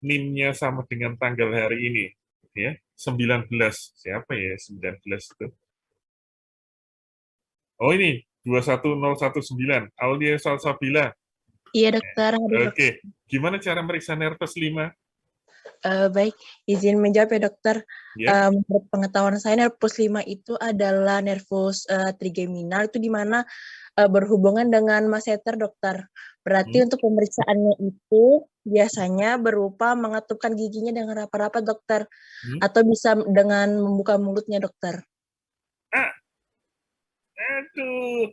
NIM-nya sama dengan tanggal hari ini, ya, 19. Siapa ya 19 itu? Oh, ini 21019, Aulia Salsabila. Iya, dokter. Oke, gimana cara meriksa nervous 5? Baik, izin menjawab ya dokter. Ya. Menurut pengetahuan saya nervus 5 itu adalah nervus trigeminal, itu di mana berhubungan dengan masseter dokter. Berarti untuk pemeriksaannya itu biasanya berupa mengetupkan giginya dengan rapat-rapat dokter, atau bisa dengan membuka mulutnya dokter. Aduh,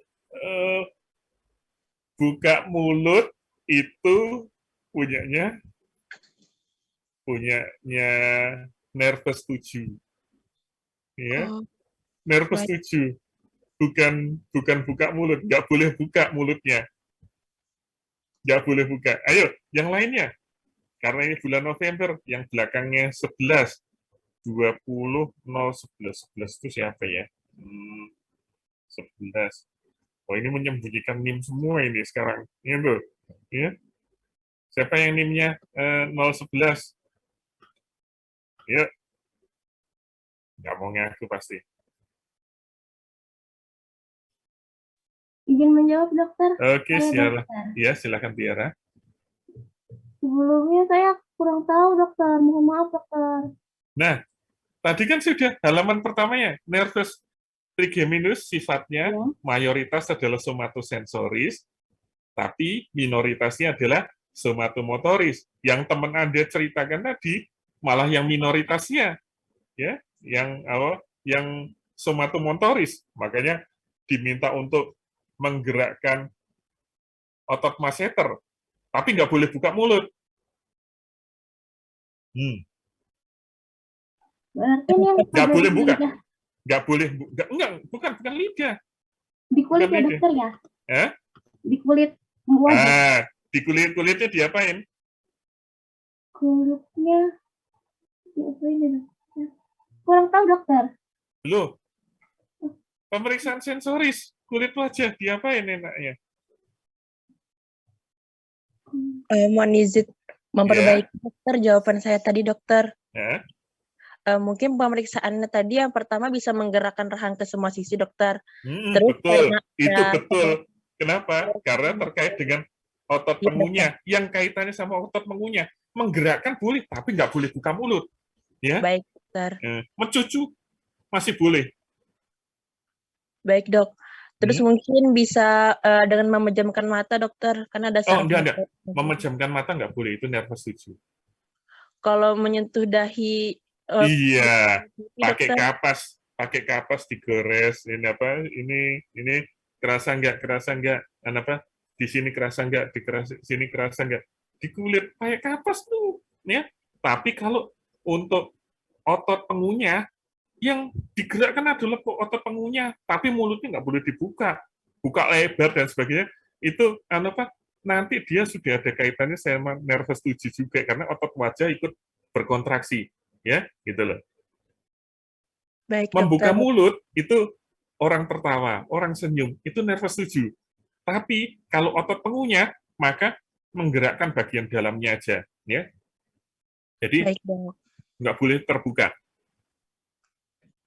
buka mulut itu punyanya nervus 7, ya. Oh, Nervus baik. 7, bukan buka mulut, nggak boleh buka mulutnya, nggak boleh buka. Ayo, yang lainnya, karena ini bulan November, yang belakangnya 11, 20, 0, 11, 11 itu siapa ya? 11. Oh, ini menyembunyikan NIM semua ini sekarang. Ini loh. Ya. Siapa yang NIM-nya 011? Ya. Nggak mau ngaku pasti. Izin menjawab, dokter. Oke, silakan Tiara. Sebelumnya saya kurang tahu, dokter. Mohon maaf, dokter. Nah, tadi kan sudah halaman pertamanya. Nervus trigeminus sifatnya mayoritas adalah somatosensoris, tapi minoritasnya adalah somatomotoris. Yang teman Anda ceritakan tadi malah yang minoritasnya, ya, yang somatomotoris. Makanya diminta untuk menggerakkan otot masseter, tapi nggak boleh buka mulut. Berarti ini yang Nggak ada boleh di buka. lidah. Nggak boleh, bukan lidah. Di kulit Bukan ya, lidah. dokter ya? Di kulit wajah. Di kulitnya diapain? Kulitnya diapain ya, dokter? Kurang tahu, dokter. Loh, pemeriksaan sensoris, kulit wajah diapain enaknya? Mohon izin memperbaiki dokter jawaban saya tadi dokter. Mungkin pemeriksaannya tadi yang pertama bisa menggerakkan rahang ke semua sisi dokter. Terus Betul, itu betul. Kenapa? Karena terkait dengan otot pengunyah. Yang kaitannya sama otot pengunyah. Menggerakkan boleh, tapi nggak boleh buka mulut. Ya. Baik, dokter. Mencucu masih boleh. Baik, dok. Terus mungkin bisa dengan memejamkan mata, dokter. Karena ada enggak. Memejamkan mata nggak boleh, itu nervus 7. Kalau menyentuh dahi iya, pakai kapas digores. Ini kerasa nggak? Di sini kerasa nggak? Di sini kerasa nggak? Di kulit pakai kapas tuh, ya. Tapi kalau untuk otot pengunyah, yang digerakkan adalah otot pengunyah, tapi mulutnya nggak boleh dibuka, buka lebar dan sebagainya. Itu nanti dia sudah ada kaitannya sama nervus 7 juga, karena otot wajah ikut berkontraksi, ya, gitu loh. Baik, membuka dokter. mulut itu orang tertawa, orang senyum, itu nervus 7. Tapi kalau otot pengunyah, maka menggerakkan bagian dalamnya aja, ya. Jadi nggak boleh terbuka.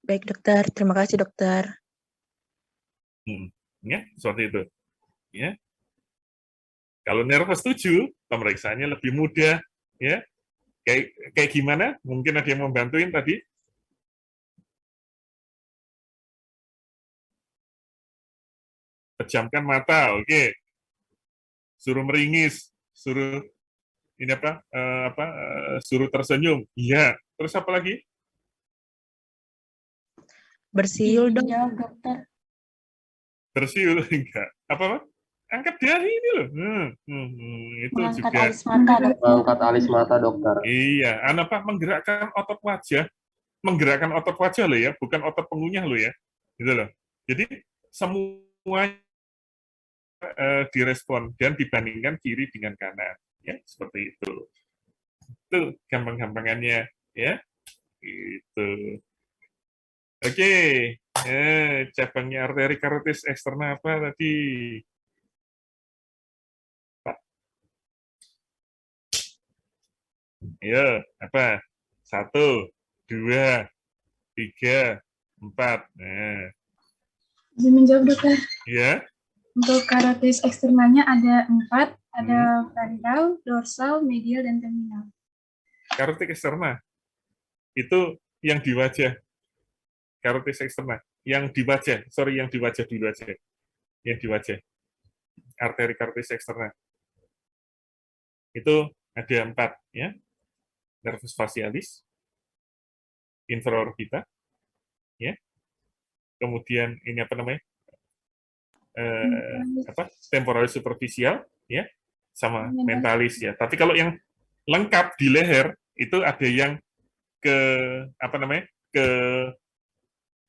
Baik, dokter. Terima kasih, dokter. Ya, seperti itu. Ya. Kalau nervus 7, pemeriksaannya lebih mudah, ya. Kayak gimana? Mungkin ada yang membantuin tadi? Pejamkan mata, oke. Suruh meringis, suruh suruh tersenyum. Iya. Terus apa lagi? Bersiul dong. Jawab, dokter. Bersiul enggak? Apa? Angkat dahi ini loh. Itu Mengangkat juga. alis mata, dokter. Mengangkat alis mata, dokter. Iya, menggerakkan otot wajah. Menggerakkan otot wajah loh ya, bukan otot pengunyah loh ya. Gitu loh. Jadi semua direspon dan dibandingkan kiri dengan kanan. Ya, seperti itu. Itu gampang-gampangannya, ya. Itu. Oke. Cabangnya arteri karotis eksterna apa tadi? Pak. Ya, apa? 1, 2, 3, 4. Nah. Izin menjawab, dokter. Ya. Untuk karotis eksternalnya ada 4, ada ventral, dorsal, medial, dan terminal. Karotis eksterna itu yang di wajah. Karotis eksterna yang di wajah. Sorry, yang di wajah dulu aja. Yang di wajah. Arteri karotis eksterna. Itu ada 4 ya. Nervus facialis, inferior kita, ya. Kemudian ini apa namanya? Temporalis superficial, ya, sama mentalis ya. Tapi kalau yang lengkap di leher itu ada yang ke apa namanya? Ke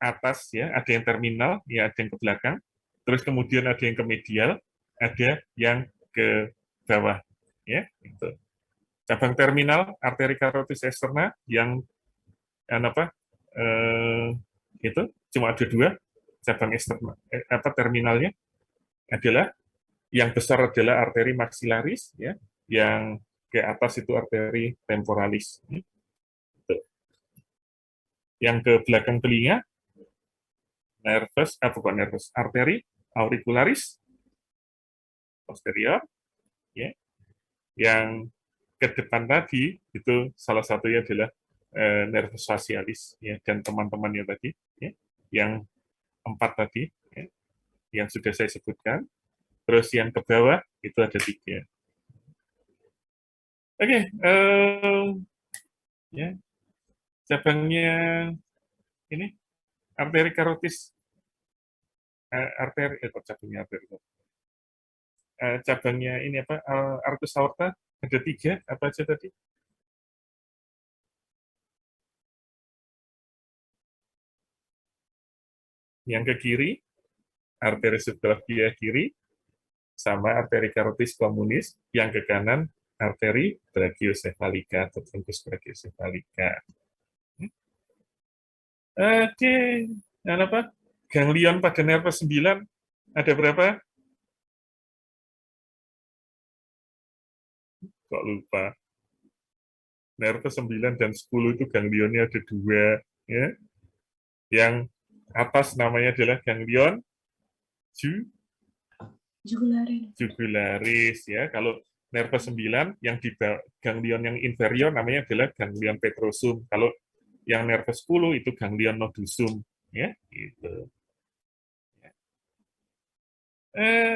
atas ya, ada yang terminal, ya ada yang ke belakang. Terus kemudian ada yang ke medial, ada yang ke bawah, ya. Itu. Cabang terminal arteri karotis eksterna yang apa? Itu cuma ada 2 cabang eksternal terminalnya adalah yang besar adalah arteri maxillaris ya, yang ke atas itu arteri temporalis. Yang ke belakang telinga bukan nervus, arteri auricularis posterior ya. Yang ke depan tadi itu salah satunya adalah nervus facialis ya, dan teman-temannya tadi ya, yang 4 tadi ya, yang sudah saya sebutkan. Terus yang ke bawah itu ada 3. Oke, ya, cabangnya ini arteri karotis, cabangnya ini apa? Artus aorta ada 3, apa aja tadi? Yang ke kiri, arteri subclavia kiri, sama arteri karotis communis. Yang ke kanan, arteri brachiocefalica atau truncus brachiocefalica. Oke, dan apa? Ganglion pada nervus 9 ada berapa? Kok lupa? Nervus 9 dan 10 itu ganglionnya ada 2 ya. Yang atas namanya adalah ganglion jugularis ya. Kalau nervus 9 yang di ganglion yang inferior namanya adalah ganglion petrosum. Kalau yang nervus 10 itu ganglion nodosum ya, gitu.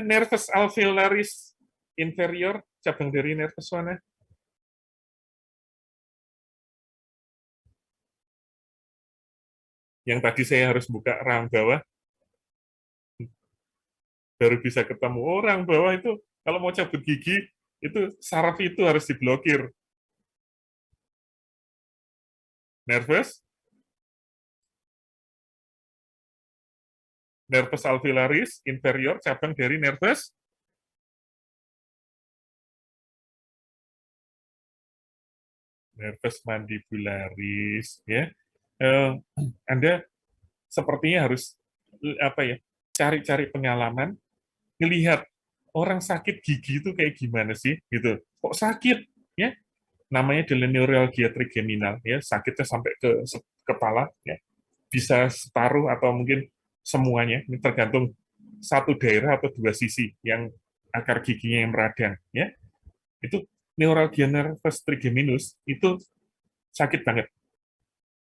Nervus alveolaris inferior cabang dari nervus mana? Yang tadi saya harus buka rahang bawah baru bisa ketemu orang bawah itu. Kalau mau cabut gigi itu saraf itu harus diblokir. Nervus alveolaris inferior cabang dari nervus mandibularis ya. Anda sepertinya harus apa ya? Cari-cari pengalaman, melihat orang sakit gigi itu kayak gimana sih gitu. Kok sakit ya? Namanya adalah neuralgia trigeminal ya, sakitnya sampai ke kepala ya. Bisa separuh atau mungkin semuanya, ini tergantung satu daerah atau 2 sisi yang akar giginya yang meradang ya. Itu neuralgia nervus trigeminus itu sakit banget.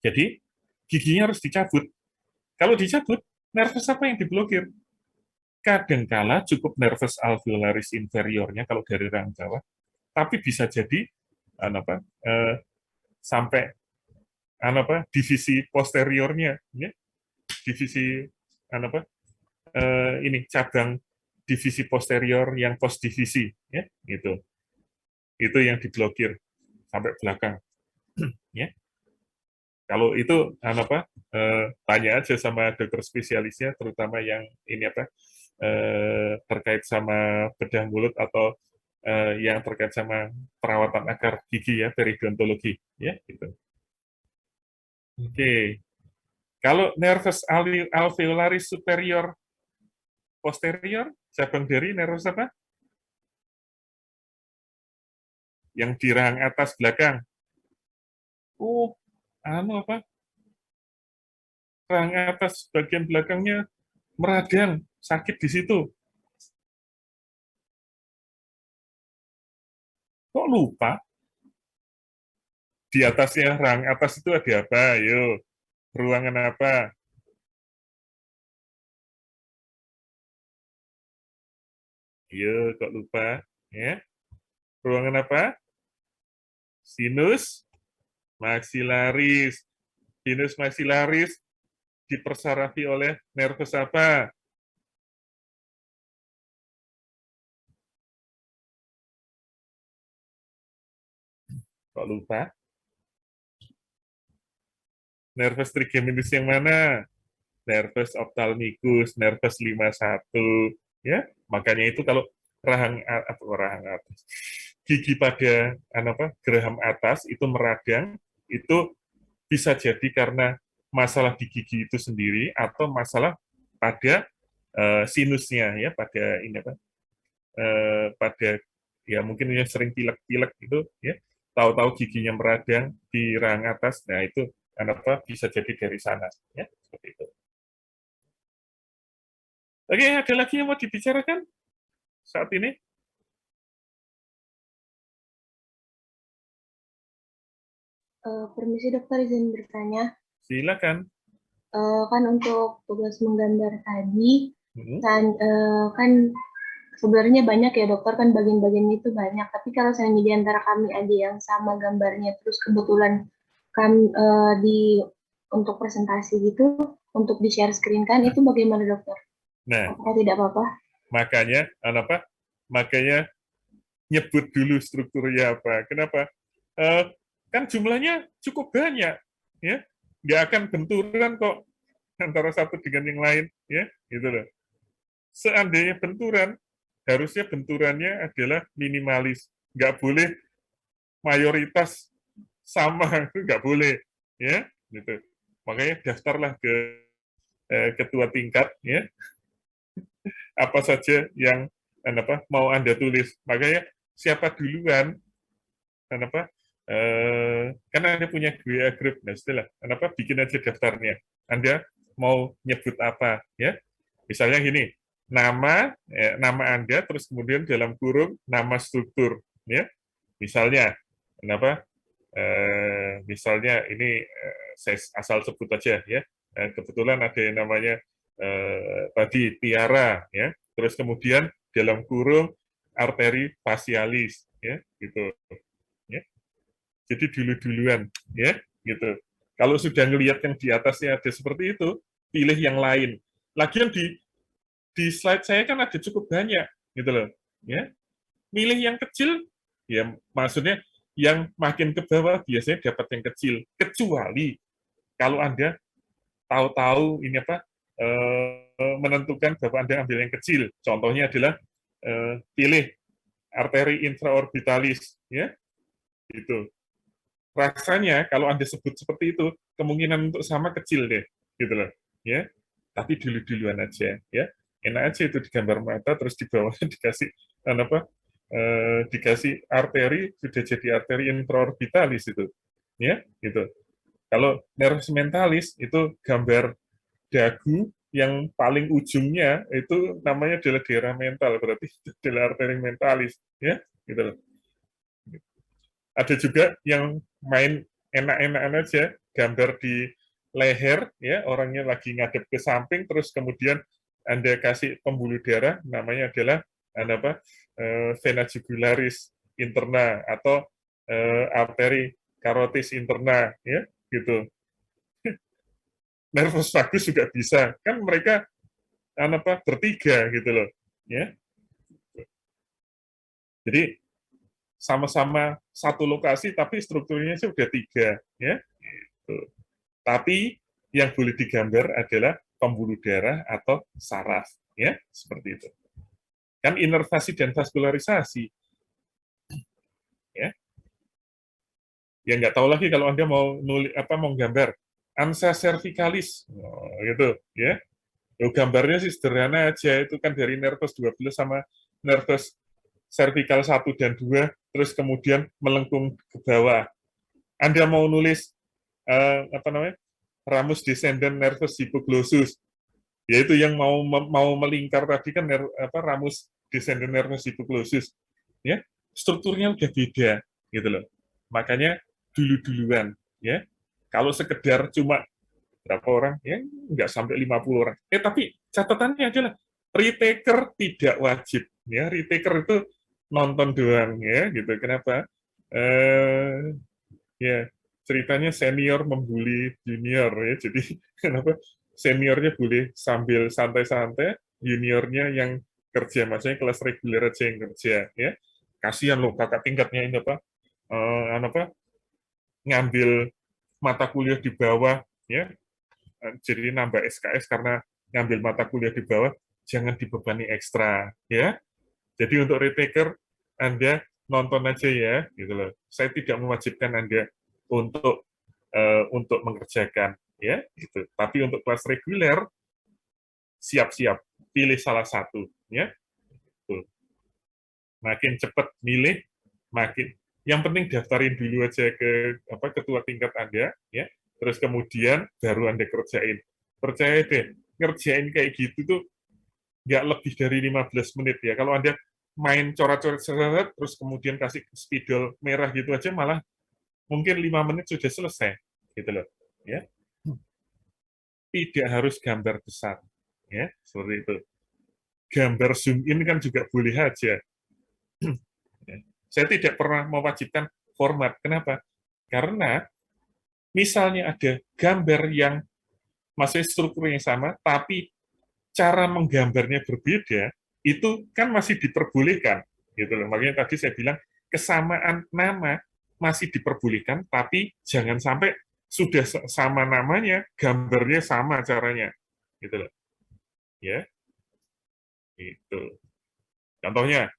Jadi giginya harus dicabut. Kalau dicabut, nervus apa yang diblokir? Kadangkala cukup nervus alveolaris inferiornya kalau dari rahang bawah, tapi bisa jadi sampai divisi posteriornya ya. Divisi ini cabang divisi posterior yang postdivisi ya, gitu. Itu yang diblokir sampai belakang ya. Kalau itu tanya aja sama dokter spesialisnya, terutama yang ini terkait sama bedah mulut atau yang terkait sama perawatan akar gigi ya, periodontologi ya, gitu. Oke. Kalau nervus alveolaris superior posterior, cabang dari nervus apa? Yang di rahang atas belakang. Rahang atas bagian belakangnya meradang, sakit di situ. Kok lupa? Di atasnya, rang atas itu ada apa? Ayo, ruangan apa? Ayo, kok lupa? Ya, ruangan apa? Sinus maksilaris. Sinus maksilaris dipersarafi oleh nervus apa? Kok lupa? Nervus trigeminus yang mana? Nervus ophthalmicus, nervus 51. Ya, makanya itu kalau rahang atas, gigi pada geraham atas itu meradang, itu bisa jadi karena masalah di gigi itu sendiri atau masalah pada sinusnya, ya, pada ini apa? Pada ya mungkin yang sering pilek-pilek itu, ya, tahu-tahu giginya meradang di rahang atas, nah itu bisa jadi dari sana, ya, seperti itu. Oke, ada lagi yang mau dibicarakan saat ini? Permisi dokter, izin bertanya. Silakan. Kan untuk tugas menggambar tadi, Hmm. kan sebenarnya banyak ya dokter, kan bagian-bagian itu banyak. Tapi kalau seandainya di antara kami ada yang sama gambarnya, terus kebetulan kami untuk presentasi gitu, untuk di share screen kan, itu bagaimana dokter? Nah, Apakah tidak apa-apa? makanya nyebut dulu strukturnya apa. Kenapa? Kan jumlahnya cukup banyak, ya, nggak akan benturan kok antara satu dengan yang lain, ya, gitu loh. Seandainya benturan, harusnya benturannya adalah minimalis, nggak boleh mayoritas sama, itu nggak boleh, ya, gitu. Makanya daftarlah ke ketua tingkat, ya, apa saja yang mau Anda tulis. Makanya siapa duluan, karena Anda punya WA group, nah setelah bikin aja daftarnya. Anda mau nyebut apa, ya? Misalnya gini, nama Anda, terus kemudian dalam kurung nama struktur, ya. Misalnya, misalnya ini saya asal sebut aja, ya. Kebetulan ada yang namanya tadi Tiara, ya. Terus kemudian dalam kurung arteri facialis, ya, gitu. Ya. Jadi dulu-duluan, ya, gitu. Kalau sudah ngelihat yang di atasnya ada seperti itu, pilih yang lain. Lagian di slide saya kan ada cukup banyak, gitu loh, ya. Milih yang kecil, ya maksudnya yang makin ke bawah biasanya dapat yang kecil, kecuali kalau Anda tahu-tahu ini menentukan bahwa Anda ambil yang kecil. Contohnya adalah pilih arteri intraorbitalis, ya, gitu. Rasanya kalau Anda sebut seperti itu, kemungkinan untuk sama kecil deh, gitu loh, ya. Tapi dulu-duluan aja, ya. Enak aja itu digambar mata, terus di bawahnya dikasih arteri, sudah jadi arteri intraorbitalis itu, ya, gitu. Kalau nervus mentalis itu gambar dagu yang paling ujungnya itu namanya adalah daerah mental, berarti itu adalah arteri mentalis, ya, gitu loh. Ada juga yang main enak-enakan aja, gambar di leher, ya, orangnya lagi ngadep ke samping, terus kemudian Anda kasih pembuluh darah, namanya adalah vena jugularis interna atau arteri karotis interna, ya, gitu. Nervus vagus juga bisa, kan mereka bertiga, gitu loh, ya. Jadi sama-sama satu lokasi, tapi strukturnya sudah tiga, ya. Gitu. Tapi yang boleh digambar adalah pembuluh darah atau saraf, ya, seperti itu. Kan inervasi dan vaskularisasi, ya. Ya nggak tahu lagi kalau Anda mau mau gambar ansa cervicalis, gitu, ya. Gambarnya sih sederhana aja, itu kan dari nervus 12 sama nervus cervical 1 dan 2, terus kemudian melengkung ke bawah. Anda mau nulis ramus descendant nervus hypoglossus, yaitu yang mau melingkar tadi kan ramus descendant nervus hypoglossus, ya, strukturnya udah beda, gitu loh. Makanya dulu-duluan, ya. Kalau sekedar cuma berapa orang, ya nggak sampai 50 orang. Tapi catatannya adalah retaker tidak wajib, ya. Retaker itu nonton doang, ya, gitu. Kenapa? Ya, ceritanya senior membuli junior, ya. Jadi kenapa seniornya boleh sambil santai-santai, juniornya yang kerja, maksudnya kelas reguler aja yang kerja, ya. Kasihan loh kakak tingkatnya ini apa ngambil mata kuliah di bawah, ya. Jadi nambah SKS karena ngambil mata kuliah di bawah, jangan dibebani ekstra, ya. Jadi untuk retaker Anda nonton aja ya, gitu loh. Saya tidak mewajibkan Anda untuk mengerjakan, ya, gitu. Tapi untuk kelas reguler siap-siap pilih salah satu, ya. Tuh. Makin cepat milih, makin yang penting daftarin dulu aja ke ketua tingkat Anda, ya. Terus kemudian baru Anda kerjain. Percaya deh, ngerjain kayak gitu tuh nggak lebih dari 15 menit ya. Kalau Anda main coret-coret terus kemudian kasih spidol merah gitu aja, malah mungkin 5 menit sudah selesai, gitu loh. Ya. Tidak harus gambar besar, ya, seperti itu. Gambar zoom in kan juga boleh aja. Saya tidak pernah mewajibkan format. Kenapa? Karena misalnya ada gambar yang masih strukturnya sama, tapi cara menggambarnya berbeda, itu kan masih diperbolehkan, gitu loh. Makanya tadi saya bilang kesamaan nama masih diperbolehkan, tapi jangan sampai sudah sama namanya, gambarnya sama caranya, gitu loh. Ya, itu. Contohnya,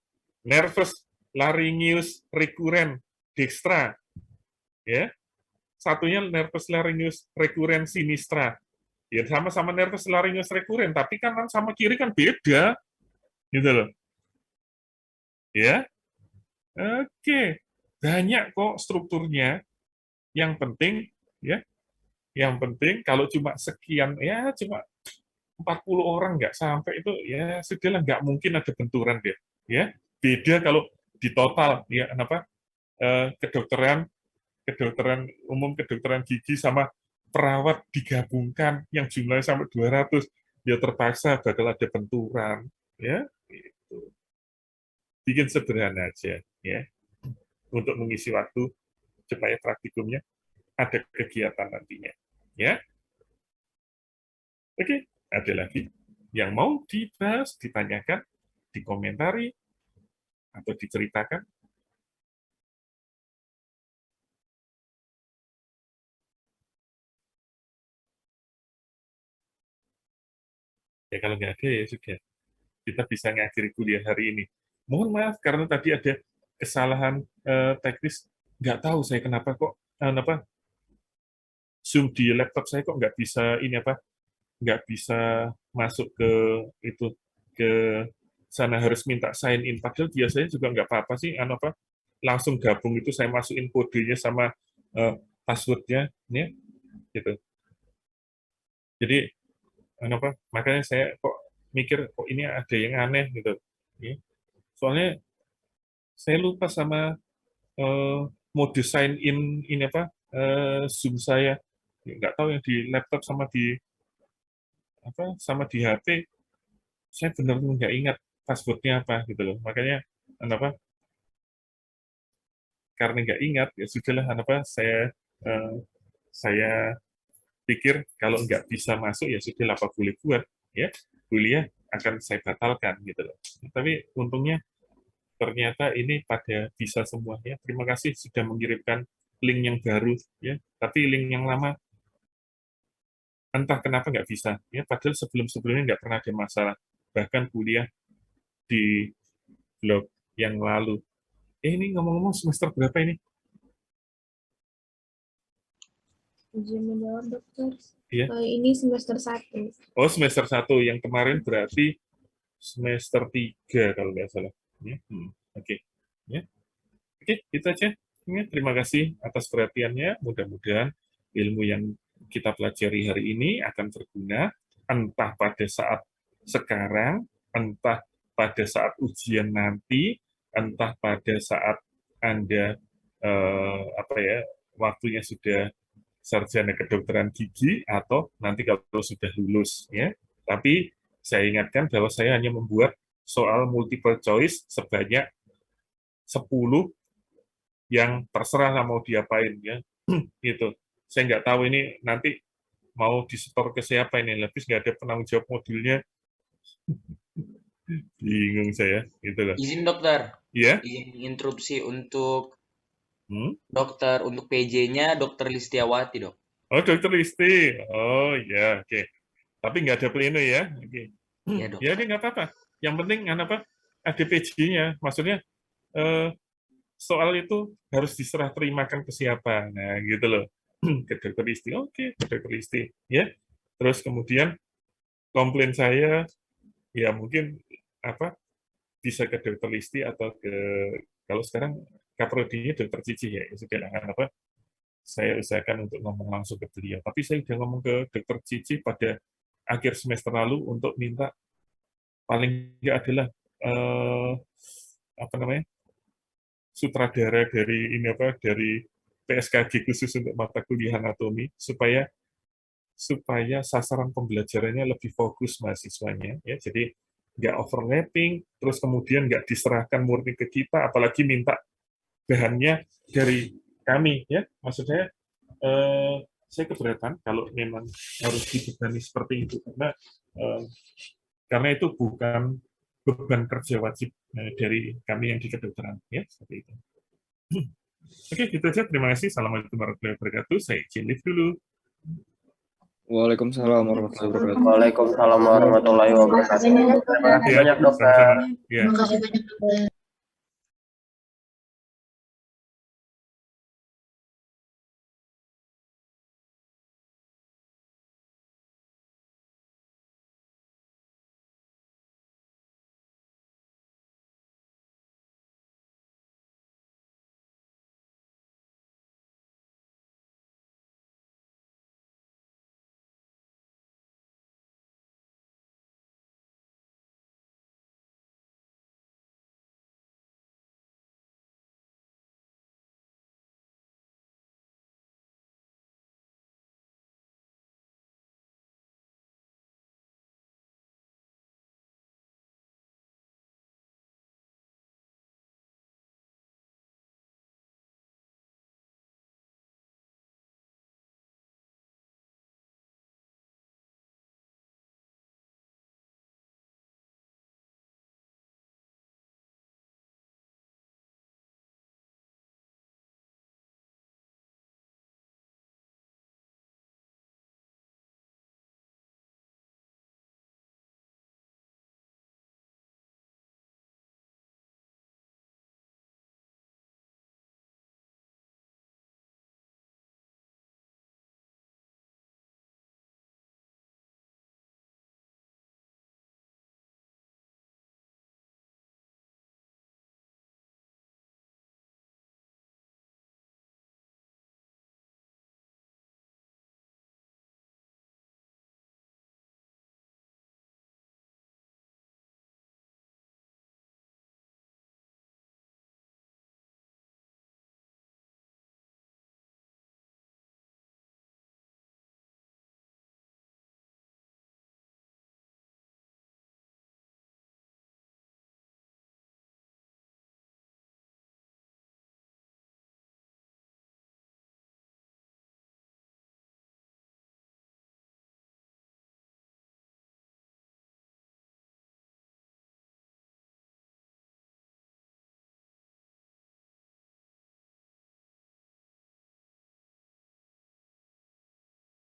nervus laryngeus recurrent dextra, ya. Satunya nervus laryngeus recurrent sinistra. Ya sama-sama nervus laryngeus recurrent, tapi kan sama kiri kan beda, gitu loh. Ya, oke, banyak kok strukturnya. Yang penting, ya, yang penting kalau cuma sekian, ya cuma 40 orang nggak sampai itu, ya sudahlah, nggak mungkin ada benturan deh. Ya, beda kalau di total, ya kenapa? Kedokteran umum, kedokteran gigi sama perawat digabungkan yang jumlahnya sampai 200, ya terpaksa bakal ada benturan, ya. Gitu. Bikin sederhana aja, ya, untuk mengisi waktu supaya praktikumnya ada kegiatan nantinya, ya. Oke, ada lagi yang mau dibahas, ditanyakan, dikomentari, atau diceritakan? Ya kalau nggak ada ya sudah, kita bisa ngakhiri kuliah hari ini. Mohon maaf karena tadi ada kesalahan teknis, nggak tahu saya kenapa kok Zoom di laptop saya kok nggak bisa nggak bisa masuk ke itu, ke sana, harus minta sign in. Padahal biasanya juga nggak apa-apa sih, langsung gabung itu saya masukin kodenya sama passwordnya, ya, gitu. Jadi makanya saya kok mikir kok ini ada yang aneh gitu. Ya. Soalnya saya lupa sama mode sign in ini Zoom saya. Nggak tahu yang di laptop sama di HP, saya benar-benar nggak ingat passwordnya apa gitu loh. Makanya karena nggak ingat ya sudahlah, eh, saya pikir kalau nggak bisa masuk ya sudah, apa boleh buat, ya, kuliah akan saya batalkan gitu loh. Tapi untungnya ternyata ini pada bisa semua, ya. Terima kasih sudah mengirimkan link yang baru, ya. Tapi link yang lama entah kenapa nggak bisa, ya. Padahal sebelum-sebelumnya nggak pernah ada masalah. Bahkan kuliah di blog yang lalu. Ini ngomong-ngomong semester berapa ini? Izin menjawab, dokter. Iya. Ini semester 1. Oh, semester 1. Yang kemarin berarti semester 3 kalau nggak salah. Ya. Oke. Ya. Oke, itu aja. Ya, terima kasih atas perhatiannya. Mudah-mudahan ilmu yang kita pelajari hari ini akan berguna, entah pada saat sekarang, entah pada saat ujian nanti, entah pada saat Anda waktunya sudah sarjana kedokteran gigi atau nanti kalau sudah lulus ya. Tapi saya ingatkan bahwa saya hanya membuat soal multiple choice sebanyak 10 yang terserah lah mau diapain ya. Gitu. Saya nggak tahu ini nanti mau disetor ke siapa ini, habis nggak ada penanggung jawab modulnya. Bingung saya, gitu loh. Izin dokter, Iya? izin interupsi untuk Hmm? dokter, untuk PJ-nya Dokter Listiawati, dok. Oh, Dokter Listi. Oh, ya, oke. Tapi nggak ada pleno ya? Oke. Ya, dok. Ya, ini nggak apa-apa. Yang penting apa? Ada PJ-nya. Maksudnya soal itu harus diserah terimakan ke siapa. Nah, gitu loh. Ke Dokter Listi. Oke, ke Dokter Listi. Ya. Terus kemudian komplain saya, ya mungkin bisa ke Dokter Listi atau ke, kalau sekarang kaprodinya Dokter Cici ya, silakan saya usahakan untuk ngomong langsung ke beliau. Tapi saya sudah ngomong ke Dokter Cici pada akhir semester lalu untuk minta paling nggak adalah sutradara dari dari PSKG khusus untuk mata kuliah anatomi supaya sasaran pembelajarannya lebih fokus mahasiswanya ya. Jadi nggak overlapping, terus kemudian nggak diserahkan murni ke kita, apalagi minta bahannya dari kami ya. Maksudnya saya keberatan kalau memang harus dibebani seperti itu karena itu bukan beban kerja wajib dari kami yang di kedokteran ya, seperti itu. Oke, gitu aja. Terima kasih. Assalamualaikum warahmatullahi wabarakatuh. Saya izin live dulu. Waalaikumsalam warahmatullahi wabarakatuh. Waalaikumsalam warahmatullahi wabarakatuh. Terima kasih banyak, dokter. Terima kasih banyak, dokter. Sama-sama. Ya. Terima kasih banyak, dokter.